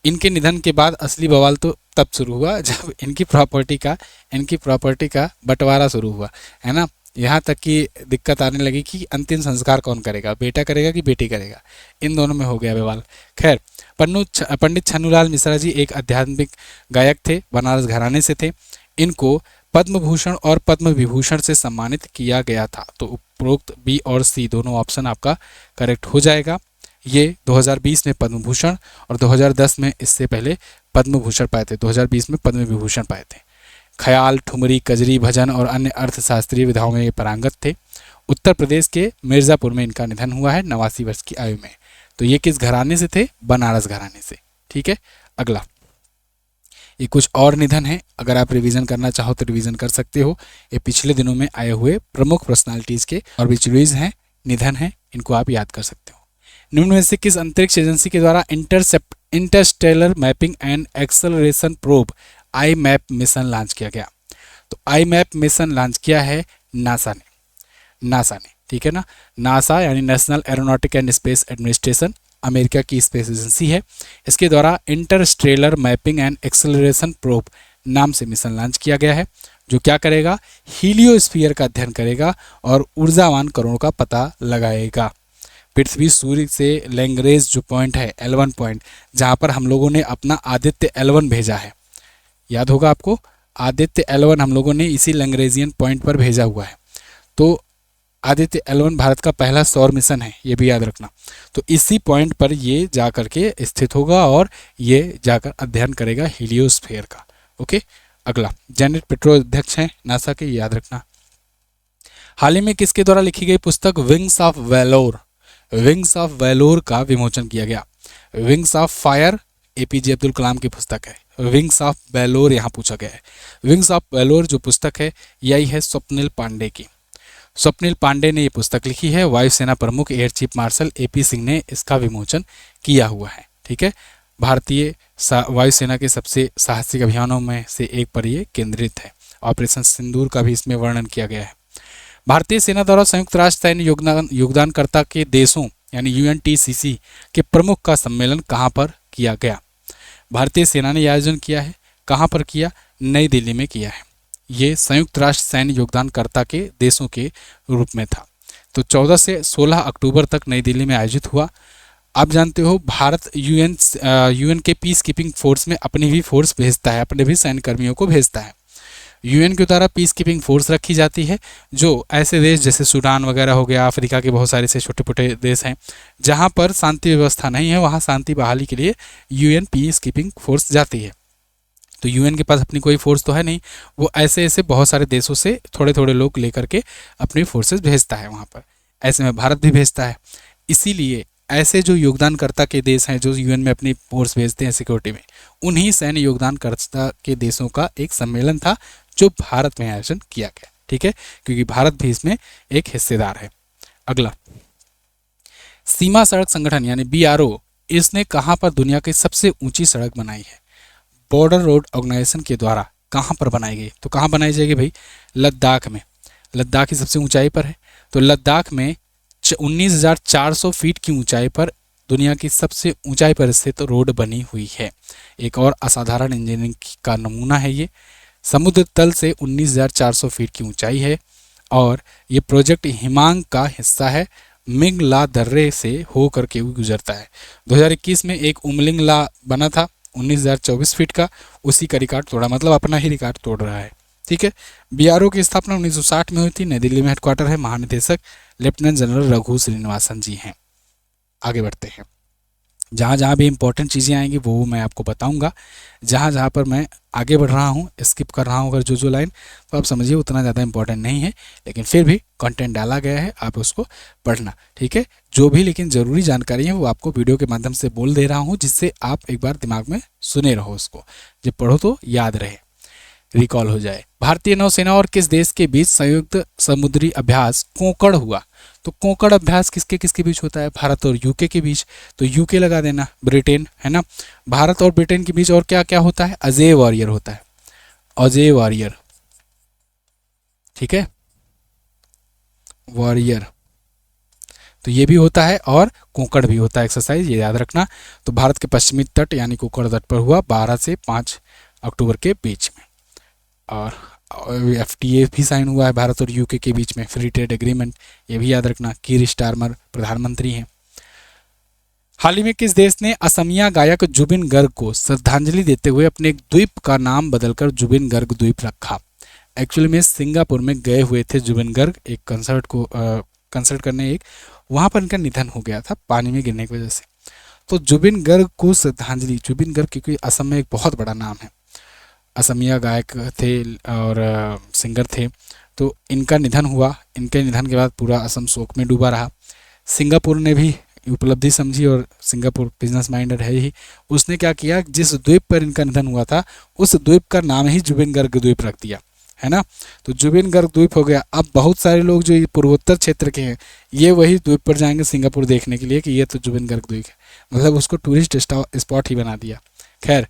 Speaker 1: इनके निधन के बाद असली बवाल तो तब शुरू हुआ जब इनकी प्रॉपर्टी का बंटवारा शुरू हुआ, है ना। यहाँ तक कि दिक्कत आने लगी कि अंतिम संस्कार कौन करेगा, बेटा करेगा कि बेटी करेगा, इन दोनों में हो गया बवाल। खैर, पंडित छन्नूलाल मिश्रा जी एक आध्यात्मिक गायक थे, बनारस घराने से थे। इनको पद्म भूषण और पद्म विभूषण से सम्मानित किया गया था। तो उपरोक्त बी और सी दोनों ऑप्शन आपका करेक्ट हो जाएगा। ये 2020 में पद्म भूषण और 2010 में, इससे पहले पद्म भूषण पाए थे, 2020 में पद्म विभूषण पाए थे। ख्याल, ठुमरी, कजरी, भजन और अन्य अर्थशास्त्रीय विधाओं में ये पारंगत थे। उत्तर प्रदेश के मिर्ज़ापुर में इनका निधन हुआ है 89 वर्ष की आयु में। तो ये किस घराने से थे? बनारस घराने से। ठीक है। अगला, ये कुछ और निधन है, अगर आप रिवीजन करना चाहो तो रिवीजन कर सकते हो। ये पिछले दिनों में आए हुए प्रमुख पर्सनालिटीज़ के और विचुअलीज हैं, निधन है, इनको आप याद कर सकते हो। निम्न में से किस अंतरिक्ष एजेंसी के द्वारा Interstellar mapping and acceleration probe IMAP mission launch किया गया? तो IMAP मिशन लॉन्च किया है नासा ने। ठीक है ना। नासा यानी national aeronautic and space administration, America की स्पेस एजेंसी है। इसके द्वारा Interstellar mapping and acceleration probe नाम से मिशन लॉन्च किया गया है, जो क्या करेगा? हीलियोस्फीयर का अध्ययन करेगा और ऊर्जावान कणों का पता लगाएगा। पृथ्वी सूर्य से लैंग्रेज जो पॉइंट है, L1 पॉइंट, जहाँ पर हम लोगों ने अपना आदित्य L1 भेजा है, याद होगा आपको, आदित्य L1 हम लोगों ने इसी लैंग्रेजियन पॉइंट पर भेजा हुआ है। तो आदित्य L1 भारत का पहला सौर मिशन है, ये भी याद रखना। तो इसी पॉइंट पर ये जाकर के स्थित होगा और ये जाकर अध्ययन करेगा हीलियोस्फीयर का। ओके। अगला, जेनेट पेट्रो अध्यक्ष हैं नासा के, याद रखना। हाल ही में किसके द्वारा लिखी गई पुस्तक विंग्स ऑफ वैलोर का विमोचन किया गया? Wings of fire APJ Abdul Kalam की पुस्तक है। विंग्स ऑफ वैलोर यहाँ पूछा गया है। विंग्स ऑफ वैलोर जो पुस्तक है यही है स्वप्निल पांडे की। स्वप्निल पांडे ने ये पुस्तक लिखी है। वायुसेना प्रमुख air chief marshal AP Singh ने इसका विमोचन किया हुआ है। ठीक है। भारतीय वायुसेना के सबसे साहसिक अभियानों में से एक पर यह केंद्रित है। ऑपरेशन सिंदूर का भी इसमें वर्णन किया गया है। भारतीय सेना द्वारा संयुक्त राष्ट्र सैन्य योगदानकर्ता के देशों यानी UNTCC के प्रमुख का सम्मेलन कहाँ पर किया गया? भारतीय सेना ने आयोजन किया है। कहाँ पर किया? नई दिल्ली में किया है। ये संयुक्त राष्ट्र सैन्य योगदानकर्ता के देशों के रूप में था। तो 14 से 16 अक्टूबर तक नई दिल्ली में आयोजित हुआ। आप जानते हो भारत UN के पीस कीपिंग फोर्स में अपनी भी फोर्स भेजता है, अपने भी सैन्य कर्मियों को भेजता है। UN के द्वारा पीस कीपिंग फोर्स रखी जाती है, जो ऐसे देश जैसे सूडान वगैरह हो गया, अफ्रीका के बहुत सारे से छोटे छोटे देश हैं जहां पर शांति व्यवस्था नहीं है, वहां शांति बहाली के लिए UN पीस कीपिंग फोर्स जाती है। तो UN के पास अपनी कोई फोर्स तो है नहीं, वो ऐसे ऐसे बहुत सारे देशों से थोड़े थोड़े लोग लेकर के अपनी फोर्सेस भेजता है वहाँ पर। ऐसे में भारत भी भेजता है। इसीलिए ऐसे जो योगदानकर्ता के देश हैं जो UN में अपनी फोर्स भेजते हैं सिक्योरिटी में, उन्हीं सैन्य योगदानकर्ता के देशों का एक सम्मेलन था जो भारत में आयोजन किया गया। ठीक है, क्योंकि भारत भी इसमें एक हिस्सेदार है। अगला, सीमा सड़क संगठन यानी BRO, इसने कहाँ पर दुनिया की सबसे ऊंची सड़क बनाई है? बॉर्डर रोड ऑर्गेनाइजेशन के द्वारा कहाँ पर बनाई गई? तो कहाँ बनाई जाएगी भाई? लद्दाख में। लद्दाख की सबसे ऊंचाई पर है। तो लद्दाख में 19,400 फीट की ऊंचाई पर दुनिया की सबसे ऊंचाई पर स्थित रोड बनी हुई है। एक और असाधारण इंजीनियरिंग का नमूना है ये। समुद्र तल से 19,400 फीट की ऊंचाई है और ये प्रोजेक्ट हिमांग का हिस्सा है। मिंगला दर्रे से होकर के गुजरता है। 2021 में एक उमलिंगला बना था 19,024 फीट का, उसी का रिकॉर्ड तोड़ा, मतलब अपना ही रिकॉर्ड तोड़ रहा है। ठीक है। बीआरओ की स्थापना 1960 में हुई थी, नई दिल्ली में हेडक्वार्टर है, महानिदेशक लेफ्टिनेंट जनरल रघु श्रीनिवासन जी हैं। आगे बढ़ते हैं, जहाँ जहाँ भी इंपॉर्टेंट चीज़ें आएंगी वो मैं आपको बताऊंगा। जहाँ जहाँ पर मैं आगे बढ़ रहा हूँ, स्किप कर रहा हूँ अगर जो लाइन, तो आप समझिए उतना ज़्यादा इंपॉर्टेंट नहीं है, लेकिन फिर भी कंटेंट डाला गया है, आप उसको पढ़ना, ठीक है। जो भी लेकिन ज़रूरी जानकारी है वो आपको वीडियो के माध्यम से बोल दे रहा हूँ, जिससे आप एक बार दिमाग में सुने रहो उसको, जब पढ़ो तो याद रहे, रिकॉल हो जाए। भारतीय नौसेना और किस देश के बीच संयुक्त समुद्री अभ्यास कोंकण हुआ? तो कोंकण अभ्यास किसके किसके बीच होता है? भारत और यूके के बीच, तो यूके लगा देना, ब्रिटेन है ना। भारत और ब्रिटेन के बीच और क्या क्या होता है? अजय वॉरियर होता है, अजय वॉरियर, ठीक है, वॉरियर, तो ये भी होता है, और कोंकण भी होता है एक्सरसाइज, ये याद रखना। तो भारत के पश्चिमी तट यानी कोंकण तट पर हुआ 12 से 5 अक्टूबर के बीच में। और एफटीए भी साइन हुआ है भारत और यूके के बीच में, फ्री ट्रेड एग्रीमेंट, ये भी याद रखना। कीर स्टारमर प्रधानमंत्री हैं। हाल ही में किस देश ने असमिया गायक जुबिन गर्ग को श्रद्धांजलि देते हुए अपने एक द्वीप का नाम बदलकर जुबिन गर्ग द्वीप रखा? एक्चुअली में सिंगापुर में गए हुए थे जुबिन गर्ग एक कंसर्ट करने, एक वहाँ पर इनका निधन हो गया था पानी में गिरने की वजह से। तो जुबिन गर्ग को श्रद्धांजलि, जुबिन गर्ग क्योंकि असम में एक बहुत बड़ा नाम है, असमिया गायक थे और सिंगर थे, तो इनका निधन हुआ। इनके निधन के बाद पूरा असम शोक में डूबा रहा। सिंगापुर ने भी उपलब्धि समझी, और सिंगापुर बिजनेस माइंडेड है ही, उसने क्या किया, जिस द्वीप पर इनका निधन हुआ था उस द्वीप का नाम ही जुबिन गर्ग द्वीप रख दिया, है ना। तो जुबिन गर्ग द्वीप हो गया। अब बहुत सारे लोग जो पूर्वोत्तर क्षेत्र के हैं ये वही द्वीप पर जाएंगे सिंगापुर देखने के लिए कि ये तो जुबिन गर्ग द्वीप है, मतलब उसको टूरिस्ट स्पॉट ही बना दिया। खैर,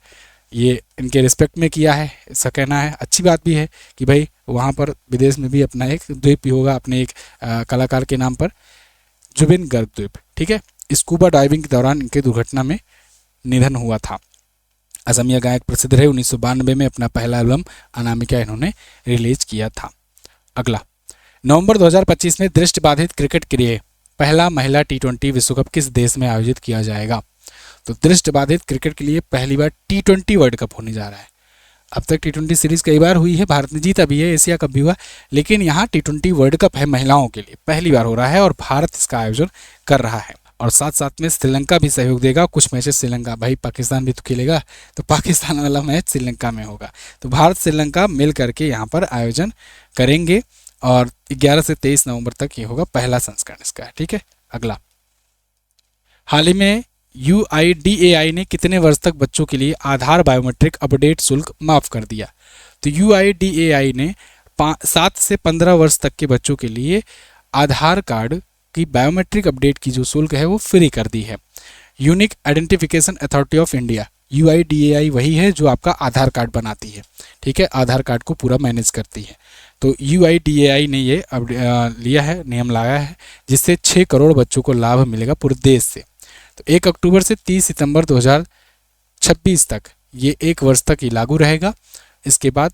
Speaker 1: ये इनके रिस्पेक्ट में किया है, ऐसा कहना है। अच्छी बात भी है कि भाई वहाँ पर विदेश में भी अपना एक द्वीप भी होगा अपने एक कलाकार के नाम पर, जुबिन गर्ग द्वीप, ठीक है। स्कूबा डाइविंग के दौरान इनके दुर्घटना में निधन हुआ था। असमिया गायक प्रसिद्ध रहे। 1992 में अपना पहला एल्बम अनामिका इन्होंने रिलीज किया था। अगला, नवंबर 2025 में दृष्टिबाधित क्रिकेट के लिए पहला महिला T20 विश्व कप किस देश में आयोजित किया जाएगा? तो दृष्टिबाधित क्रिकेट के लिए पहली बार T20 वर्ल्ड कप होने जा रहा है। अब तक T20 सीरीज कई बार हुई है, भारत ने जीता भी है, एशिया कप भी हुआ, लेकिन यहाँ T20 वर्ल्ड कप है महिलाओं के लिए, पहली बार हो रहा है और भारत इसका आयोजन कर रहा है। और साथ साथ में श्रीलंका भी सहयोग देगा, कुछ मैचेस श्रीलंका, भाई पाकिस्तान भी तो खेलेगा, तो पाकिस्तान वाला मैच श्रीलंका में होगा। तो भारत श्रीलंका मिल करके यहाँ पर आयोजन करेंगे, और 11 से 23 नवंबर तक ये होगा, पहला संस्करण इसका है, ठीक है। अगला, हाल ही में UIDAI ने कितने वर्ष तक बच्चों के लिए आधार बायोमेट्रिक अपडेट शुल्क माफ कर दिया? तो UIDAI ने 7 से 15 वर्ष तक के बच्चों के लिए आधार कार्ड की बायोमेट्रिक अपडेट की जो शुल्क है वो फ्री कर दी है। Unique identification authority of India, UIDAI वही है जो आपका आधार कार्ड बनाती है, ठीक है, आधार कार्ड को पूरा मैनेज करती है। तो UIDAI ने ये लिया है, नियम लाया है, जिससे 6 करोड़ बच्चों को लाभ मिलेगा पूरे देश से। तो 1 अक्टूबर से 30 सितंबर 2026 तक ये 1 वर्ष तक ही लागू रहेगा, इसके बाद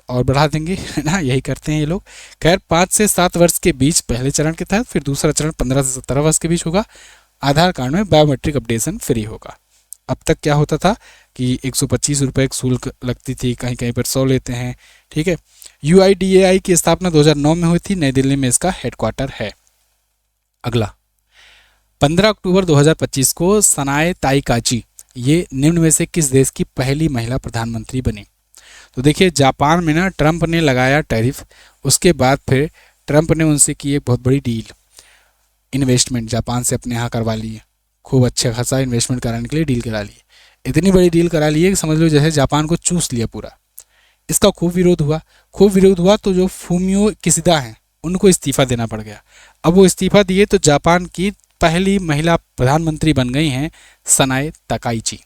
Speaker 1: और बढ़ा देंगे, है ना, यही करते हैं ये लोग। खैर, 5 से 7 वर्ष के बीच पहले चरण के तहत, फिर दूसरा चरण 15 से 17 वर्ष के बीच होगा। आधार कार्ड में बायोमेट्रिक अपडेशन फ्री होगा। अब तक क्या होता था कि 125 रुपये शुल्क लगती थी, कहीं कहीं पर 100 लेते हैं, ठीक है। UIDAI की स्थापना 2009 में हुई थी, नई दिल्ली में इसका हेडक्वार्टर है। अगला, 15 अक्टूबर 2025 को सनाए ताइकाची ये निम्न में से किस देश की पहली महिला प्रधानमंत्री बनी? तो देखिए, जापान में ना ट्रंप ने लगाया टैरिफ, उसके बाद फिर ट्रंप ने उनसे की एक बहुत बड़ी डील, इन्वेस्टमेंट जापान से अपने यहाँ करवा ली है, खूब अच्छा खासा इन्वेस्टमेंट कराने के लिए डील करा ली है। इतनी बड़ी डील करा ली है कि समझ लो जैसे जापान को चूस लिया पूरा। इसका खूब विरोध हुआ, तो जो फूमियो किशिदा हैं उनको इस्तीफा देना पड़ गया। अब वो इस्तीफा दिए तो जापान की पहली महिला प्रधानमंत्री बन गई हैं सनाए ताकाइची।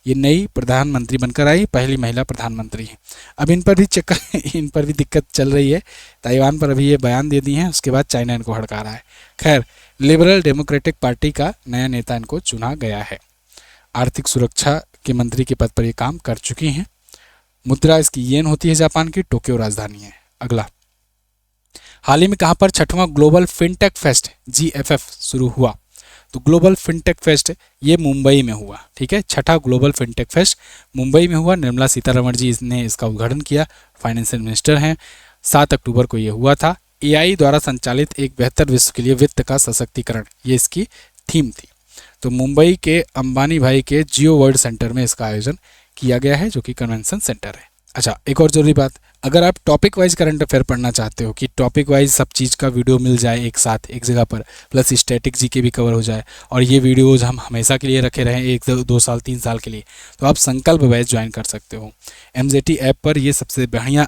Speaker 1: ये नई प्रधानमंत्री बनकर आई, पहली महिला प्रधानमंत्री हैं। अब इन पर भी दिक्कत चल रही है। ताइवान पर अभी ये बयान दे दिए हैं, उसके बाद चाइना इनको हड़का रहा है। खैर, लिबरल डेमोक्रेटिक पार्टी का नया नेता इनको चुना गया है। आर्थिक सुरक्षा के मंत्री के पद पर ये काम कर चुकी हैं। मुद्रा इसकी येन होती है, जापान की टोक्यो राजधानी है। अगला, हाल ही में कहाँ पर 6वां ग्लोबल फिनटेक फेस्ट GFF शुरू हुआ? तो ग्लोबल फिनटेक फेस्ट ये मुंबई में हुआ, ठीक है। छठा ग्लोबल फिनटेक फेस्ट मुंबई में हुआ। निर्मला सीतारमण जी ने इसका उद्घाटन किया, फाइनेंशियल मिनिस्टर हैं। 7 अक्टूबर को ये हुआ था। एआई द्वारा संचालित एक बेहतर विश्व के लिए वित्त का सशक्तिकरण, ये इसकी थीम थी। तो मुंबई के अंबानी भाई के जियो वर्ल्ड सेंटर में इसका आयोजन किया गया है, जो कि कन्वेंशन सेंटर है। अच्छा, एक और जरूरी बात, अगर आप टॉपिक वाइज करंट अफेयर पढ़ना चाहते हो कि टॉपिक वाइज सब चीज़ का वीडियो मिल जाए एक साथ एक जगह पर, प्लस स्टैटिक जीके भी कवर हो जाए, और ये वीडियोज़ हम हमेशा के लिए रखे रहें 1 2 साल 3 साल के लिए, तो आप संकल्प बैच ज्वाइन कर सकते हो। MZT ऐप पर ये सबसे बढ़िया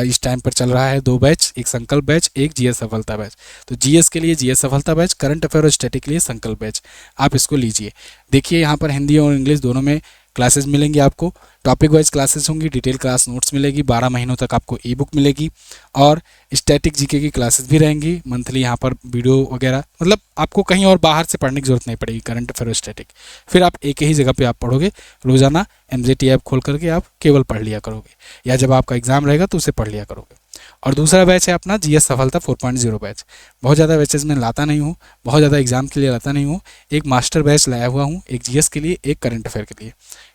Speaker 1: इस टाइम पर चल रहा है। 2 बैच, एक संकल्प बैच, एक जीएस सफलता बैच। तो जीएस के लिए जीएस सफलता बैच, करंट अफेयर और स्टैटिक के लिए संकल्प बैच, आप इसको लीजिए। देखिए यहाँ पर हिंदी और इंग्लिश दोनों में क्लासेस मिलेंगी आपको। टॉपिक वाइज क्लासेस होंगी, डिटेल क्लास नोट्स मिलेगी, 12 महीनों तक आपको ई बुक मिलेगी, और स्टैटिक जीके की क्लासेस भी रहेंगी मंथली यहाँ पर, वीडियो वगैरह। मतलब आपको कहीं और बाहर से पढ़ने की जरूरत नहीं पड़ेगी करंट अफेयर और स्टैटिक। फिर आप एक ही जगह पे आप पढ़ोगे रोजाना। MZT ऐप खोल करके आप केवल पढ़ लिया करोगे, या जब आपका एग्जाम रहेगा तो उसे पढ़ लिया करोगे। और दूसरा बैच है अपना जीएस सफलता 4.0 बैच। बहुत ज़्यादा बैचेज में लाता नहीं हूँ, बहुत ज़्यादा एग्जाम के लिए लाता नहीं हूँ। एक मास्टर बैच लाया हुआ हूँ, एक जीएस के लिए, एक करंट अफेयर के लिए।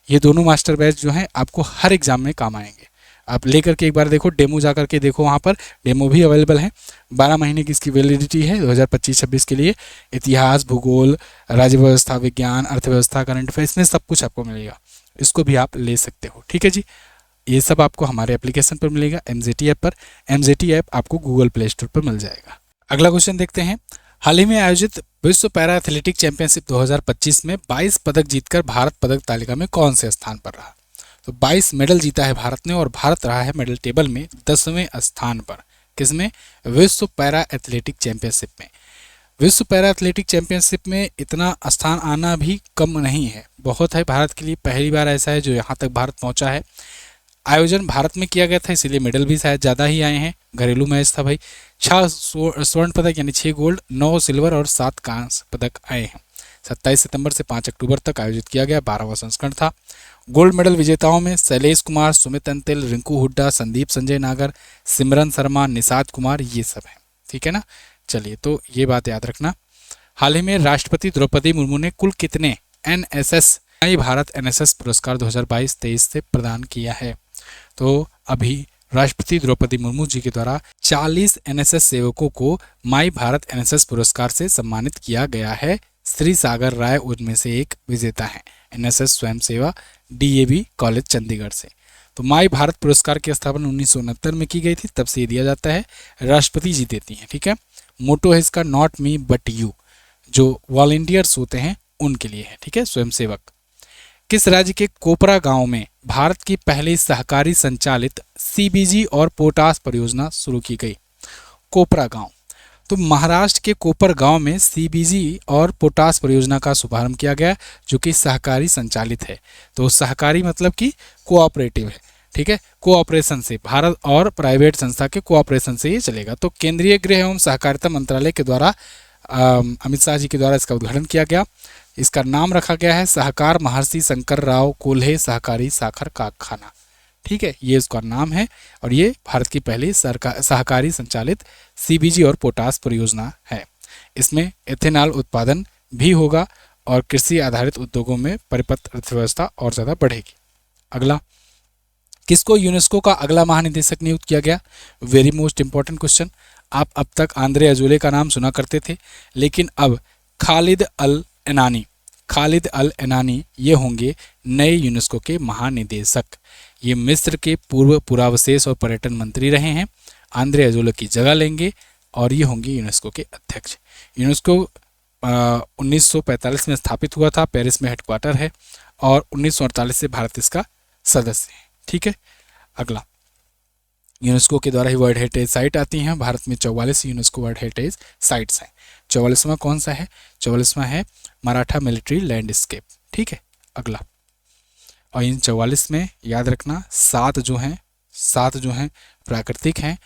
Speaker 1: ये दोनों मास्टर बैच जो हैं आपको हर एग्जाम में काम आएंगे। आप लेकर के एक बार देखो, डेमो जा करके देखो, वहाँ पर डेमो भी अवेलेबल है। 12 महीने की इसकी वैलिडिटी है 2025-26 के लिए। इतिहास, भूगोल, राज्य व्यवस्था, विज्ञान, अर्थव्यवस्था, करंट अफेयर, इसमें सब कुछ आपको मिलेगा। इसको भी आप ले सकते हो, ठीक है जी। ये सब आपको हमारे एप्लीकेशन पर मिलेगा, MZT ऐप पर। MZT ऐप आपको गूगल प्ले स्टोर पर मिल जाएगा। अगला क्वेश्चन देखते हैं। हाल ही में आयोजित विश्व पैरा एथलेटिक चैंपियनशिप 2025 में 22 पदक जीतकर भारत पदक तालिका में कौन से स्थान पर रहा? तो 22 मेडल जीता है भारत ने, और भारत रहा है मेडल टेबल में 10वें स्थान पर। किसमें? विश्व पैरा एथलेटिक चैंपियनशिप में। विश्व पैरा एथलेटिक चैंपियनशिप में इतना स्थान आना भी कम नहीं है, बहुत है भारत के लिए। पहली बार ऐसा है जो यहाँ तक भारत पहुँचा है। आयोजन भारत में किया गया था, इसीलिए मेडल भी शायद ज़्यादा ही आए हैं। घरेलू मैच था भाई। 6 स्वर्ण पदक यानी 6 गोल्ड, 9 सिल्वर और 7 कांस्य पदक आए हैं। 27 सितंबर से 5 अक्टूबर तक आयोजित किया गया, 12वां संस्करण था। गोल्ड मेडल विजेताओं में शैलेश कुमार, सुमित अंतिल, रिंकू हुड्डा, संदीप संजय नागर, सिमरन शर्मा, निषाद कुमार, ये सब हैं, ठीक है ना। चलिए, तो ये बात याद रखना। हाल ही में राष्ट्रपति द्रौपदी मुर्मू ने कुल कितने NSS भारत NSS पुरस्कार 2022-23 से प्रदान किया है? तो अभी राष्ट्रपति द्रौपदी मुर्मू जी के द्वारा 40 NSS सेवकों को माई भारत NSS पुरस्कार से सम्मानित किया गया है। श्री सागर राय उनमें से एक विजेता हैं, NSS स्वयं सेवा DAV कॉलेज चंडीगढ़ से। तो माई भारत पुरस्कार की स्थापना 1969 में की गई थी, तब से ये दिया जाता है। राष्ट्रपति जी देती हैं, ठीक है। मोटो है इसका नॉट मी बट यू, जो वॉलंटियर्स होते हैं उनके लिए है, ठीक है, स्वयंसेवक। किस राज्य के कोपरा गांव में भारत की पहली सहकारी संचालित CBG और पोटास परियोजना शुरू की गई? कोपरा गांव, तो महाराष्ट्र के कोपर गांव में CBG और पोटास परियोजना का शुभारंभ किया गया, जो कि सहकारी संचालित है। तो सहकारी मतलब कि कोऑपरेटिव है, ठीक है, कोऑपरेशन से, भारत और प्राइवेट संस्था के कोऑपरेशन से ये चलेगा। तो केंद्रीय गृह एवं सहकारिता मंत्रालय के द्वारा अमित शाह जी के द्वारा इसका उद्घाटन किया गया। इसका नाम रखा गया है सहकार महर्षि शंकर राव कोल्हे सहकारी साखर कारखाना, ठीक है, ये इसका नाम है। और ये भारत की पहली सहकारी संचालित CBG और पोटास परियोजना है। इसमें एथेनॉल उत्पादन भी होगा और कृषि आधारित उद्योगों में परिपथ अर्थव्यवस्था और ज़्यादा बढ़ेगी। अगला, किसको यूनेस्को का अगला महानिदेशक नियुक्त किया गया? Very most important question. आप अब तक आंद्रे अजोले का नाम सुना करते थे, लेकिन अब खालिद अल एनानी ये होंगे नए यूनेस्को के महानिदेशक। ये मिस्र के पूर्व पुरावशेष और पर्यटन मंत्री रहे हैं, आंद्रे अजोले की जगह लेंगे और ये होंगे यूनेस्को के अध्यक्ष। यूनेस्को 1945 में स्थापित हुआ था, पेरिस में हेडक्वार्टर है, और 1948 से भारत इसका सदस्य है, ठीक है। अगला, यूनेस्को के द्वारा ही वर्ल्ड हेरिटेज साइट आती हैं। भारत में 44 यूनेस्को वर्ल्ड हेरिटेज साइट्स हैं। 44वां कौन सा है? 44वां है मराठा मिलिट्री लैंडस्केप, ठीक है। अगला, और इन 44 में याद रखना 7 जो हैं प्राकृतिक हैं,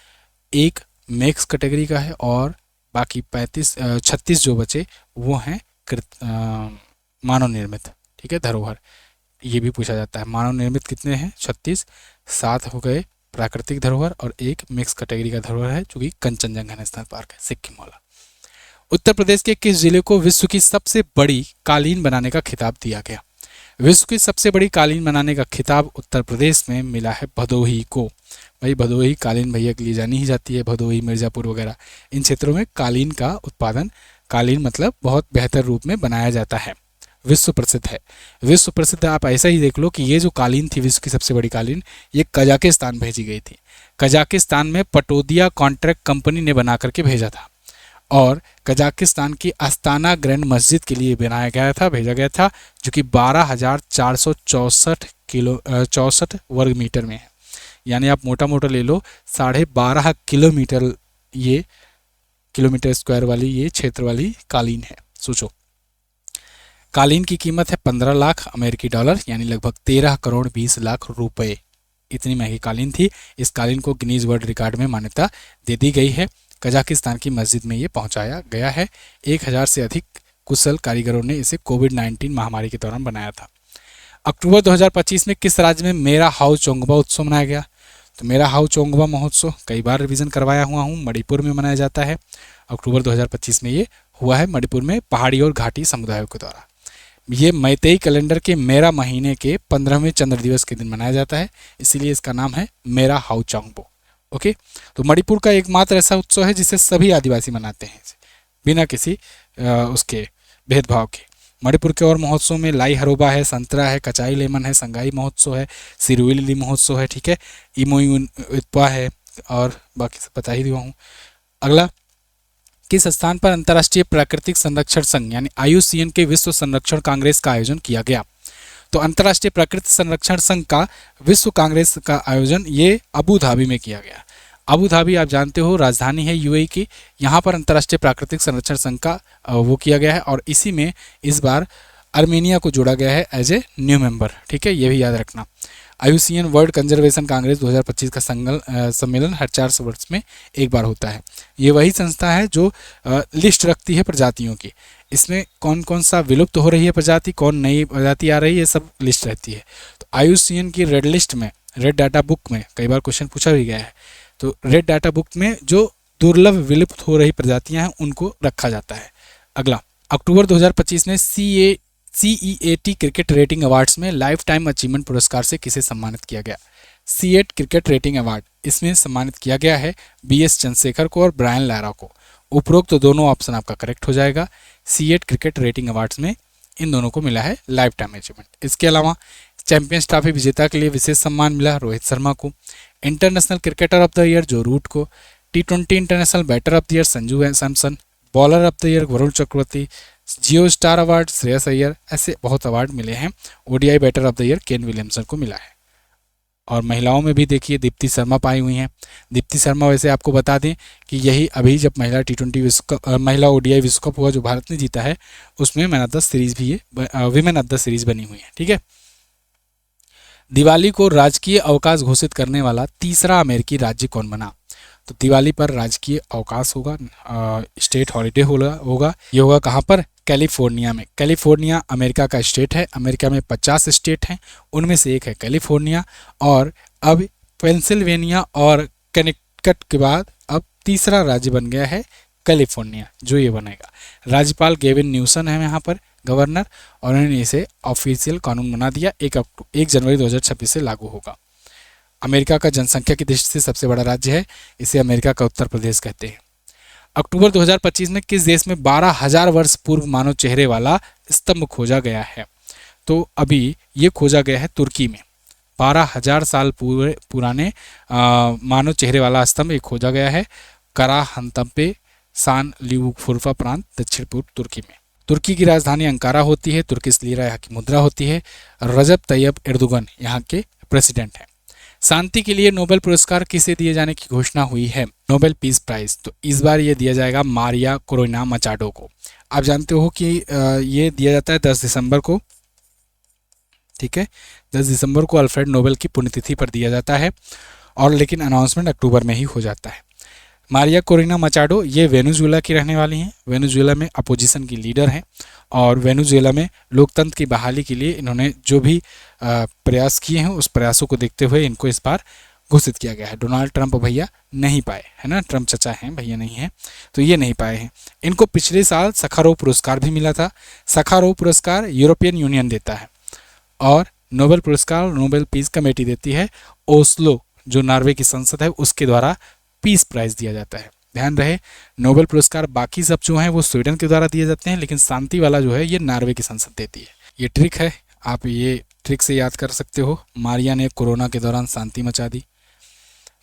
Speaker 1: एक मिक्स कैटेगरी का है, और बाकी 36 जो बचे वो हैं मानव निर्मित, ठीक है, धरोहर। ये भी पूछा जाता है, मानव निर्मित कितने हैं? 36, 7 हो गए प्राकृतिक धरोहर और एक मिक्स कैटेगरी का धरोहर है, जो कि कंचनजंगा नेशनल पार्क है, सिक्किम वाला। उत्तर प्रदेश के किस जिले को विश्व की सबसे बड़ी कालीन बनाने का खिताब दिया गया? विश्व की सबसे बड़ी कालीन बनाने का खिताब उत्तर प्रदेश में मिला है भदोही को। भाई भदोही कालीन भैया के लिए जानी ही जाती है, भदोही, मिर्ज़ापुर वगैरह इन क्षेत्रों में कालीन का उत्पादन, कालीन मतलब बहुत बेहतर रूप में बनाया जाता है, विश्व प्रसिद्ध है। विश्व प्रसिद्ध आप ऐसा ही देख लो कि ये जो कालीन थी विश्व की सबसे बड़ी कालीन, ये कजाकिस्तान भेजी गई थी। कजाकिस्तान में पटोदिया कॉन्ट्रैक्ट कंपनी ने बना करके भेजा था और कजाकिस्तान की अस्ताना ग्रैंड मस्जिद के लिए बनाया गया था, भेजा गया था, जो कि 12,464 वर्ग मीटर में है। यानी आप मोटा मोटा ले लो 12.5 किलोमीटर, ये किलोमीटर स्क्वायर वाली ये क्षेत्र वाली कालीन है। सोचो, कालीन की कीमत है 15 लाख अमेरिकी डॉलर, यानी लगभग 13 करोड़ 20 लाख रुपए। इतनी महंगी कालीन थी। इस कालीन को गिनीज वर्ल्ड रिकॉर्ड में मान्यता दे दी गई है। कजाकिस्तान की मस्जिद में ये पहुंचाया गया है। 1000 से अधिक कुशल कारीगरों ने इसे कोविड-19 महामारी के दौरान बनाया था। अक्टूबर 2025 में किस राज्य में मेरा हाउ चोंगबा उत्सव मनाया गया? तो मेरा हाउ चोंगबा महोत्सव कई बार रिवीजन करवाया हुआ हूँ, मणिपुर में मनाया जाता है। अक्टूबर 2025 में ये हुआ है मणिपुर में पहाड़ी और घाटी समुदायों के द्वारा। ये मैतेई कैलेंडर के मेरा महीने के 15वें चंद्र दिवस के दिन मनाया जाता है, इसीलिए इसका नाम है मेरा हाउ चोंगबो। ओके, तो मणिपुर का एकमात्र ऐसा उत्सव है जिसे सभी आदिवासी मनाते हैं बिना किसी उसके भेदभाव के। मणिपुर के और महोत्सव में लाई हरोबा है, संतरा है, कचाई लेमन है, संगाई महोत्सव है, सिरुइली महोत्सव है, ठीक है, इमोयुत्पा है और बाकी सब बता ही दिया हूँ। अगला, किस स्थान पर अंतर्राष्ट्रीय प्राकृतिक संरक्षण संघ यानी IUCN के विश्व संरक्षण कांग्रेस का आयोजन किया गया? तो अंतर्राष्ट्रीय प्राकृतिक संरक्षण संघ का विश्व कांग्रेस का आयोजन ये अबू धाबी में किया गया। अबू धाबी आप जानते हो राजधानी है UAE की। यहाँ पर अंतर्राष्ट्रीय प्राकृतिक संरक्षण संघ का वो किया गया है और इसी में इस बार आर्मेनिया को जोड़ा गया है एज ए न्यू मेंबर, ठीक है, ये भी याद रखना। IUCN वर्ल्ड कंजर्वेशन कांग्रेस 2025 का सम्मेलन हर 400 वर्ष में एक बार होता है। ये वही संस्था है जो लिस्ट रखती है प्रजातियों की। इसमें कौन कौन सा विलुप्त हो रही है प्रजाति, कौन नई प्रजाति आ रही है, ये सब लिस्ट रहती है। तो IUCN की रेड लिस्ट में, रेड डाटा बुक में कई बार क्वेश्चन पूछा भी गया है, तो रेड डाटा बुक में जो दुर्लभ विलुप्त हो रही प्रजातियां हैं उनको रखा जाता है। अगला, अक्टूबर 2025 में CEAT क्रिकेट रेटिंग अवार्ड्स में लाइफ टाइम अचीवमेंट पुरस्कार से किसे सम्मानित किया गया? CEAT क्रिकेट रेटिंग अवार्ड, इसमें सम्मानित किया गया है BS चंद्रशेखर को और ब्रायन लारा को। उपरोक्त तो दोनों ऑप्शन आपका करेक्ट हो जाएगा। CEAT क्रिकेट रेटिंग अवार्ड्स में इन दोनों को मिला है लाइफ टाइम अचीवमेंट। इसके अलावा चैंपियंस ट्रॉफी विजेता के लिए विशेष सम्मान मिला रोहित शर्मा को। International cricketer of the year Joe Root को। T20 international batter of the year Sanju Samson. Bowler of the year Varun Chakravarthy. Jio star award Shreyas Iyer. ऐसे बहुत अवार्ड मिले हैं। ODI batter of the year Kane Williamson को मिला है। और महिलाओं में भी देखिए दीप्ति शर्मा पाई हुई हैं। दीप्ति शर्मा वैसे आपको बता दें कि यही अभी जब महिला T20 विश्व कप, महिला ODI विश्व कप हुआ जो भारत ने जीता है, उसमें मैन ऑफ द सीरीज भी ये विमेन ऑफ द सीरीज बनी हुई है, ठीक है। दिवाली को राजकीय अवकाश घोषित करने वाला तीसरा अमेरिकी राज्य कौन बना? तो दिवाली पर राजकीय अवकाश होगा, स्टेट हॉलिडे होगा। ये होगा कहाँ पर? कैलिफोर्निया में। कैलिफोर्निया अमेरिका का स्टेट है। अमेरिका में 50 स्टेट हैं, उनमें से एक है कैलिफोर्निया। और अब पेंसिल्वेनिया और कनेक्टिकट के बाद अब तीसरा राज्य बन गया है कैलिफोर्निया, जो ये बनेगा। राज्यपाल गेविन न्यूसन है यहाँ पर गवर्नर, और उन्होंने इसे ऑफिशियल कानून बना दिया। 1 जनवरी 2026 से लागू होगा। अमेरिका का जनसंख्या की दृष्टि से सबसे बड़ा राज्य है, इसे अमेरिका का उत्तर प्रदेश कहते हैं। अक्टूबर 2025 में किस देश में 12,000 वर्ष पूर्व मानव चेहरे वाला स्तंभ खोजा गया है? तो अभी ये खोजा गया है तुर्की में। 12,000 साल पुराने मानव चेहरे वाला स्तंभ एक खोजा गया है कराहंतम्पे सांलिउफुरफा प्रांत, दक्षिण पूर्व तुर्की में। तुर्की की राजधानी अंकारा होती है। तुर्किश लीरा यहाँ की मुद्रा होती है। रजब तैयब एर्दोगन यहाँ के प्रेसिडेंट हैं। शांति के लिए नोबेल पुरस्कार किसे दिए जाने की घोषणा हुई है? Nobel peace prize. तो इस बार ये दिया जाएगा मारिया कोरोना मचाडो को। आप जानते हो कि ये दिया जाता है 10 दिसंबर को, ठीक है, 10 दिसंबर को अल्फ्रेड नोबेल की पुण्यतिथि पर दिया जाता है, और लेकिन अनाउंसमेंट अक्टूबर में ही हो जाता है। मारिया कोरोना मचाडो ये वेनेजुएला की रहने वाली हैं। वेनेजुएला में अपोजिशन की लीडर हैं, और वेनेजुएला में लोकतंत्र की बहाली के लिए इन्होंने जो भी प्रयास किए हैं उस प्रयासों को देखते हुए इनको इस बार घोषित किया गया है। डोनाल्ड ट्रंप भैया नहीं पाए, है ना, ट्रंप चचा हैं, भैया नहीं है, तो ये नहीं पाए हैं। इनको पिछले साल सखारोव पुरस्कार भी मिला था। सखारोव पुरस्कार यूरोपियन यूनियन देता है और नोबेल पुरस्कार नोबेल पीस कमेटी देती है। ओस्लो जो नॉर्वे की संसद है उसके द्वारा पीस प्राइज दिया जाता है। ध्यान रहे, नोबेल पुरस्कार बाकी सब जो हैं वो स्वीडन के द्वारा दिए जाते हैं, लेकिन शांति वाला जो है ये नॉर्वे की संसद देती है। ये ट्रिक है, आप ये ट्रिक से याद कर सकते हो। मारिया ने कोरोना के दौरान शांति मचा दी।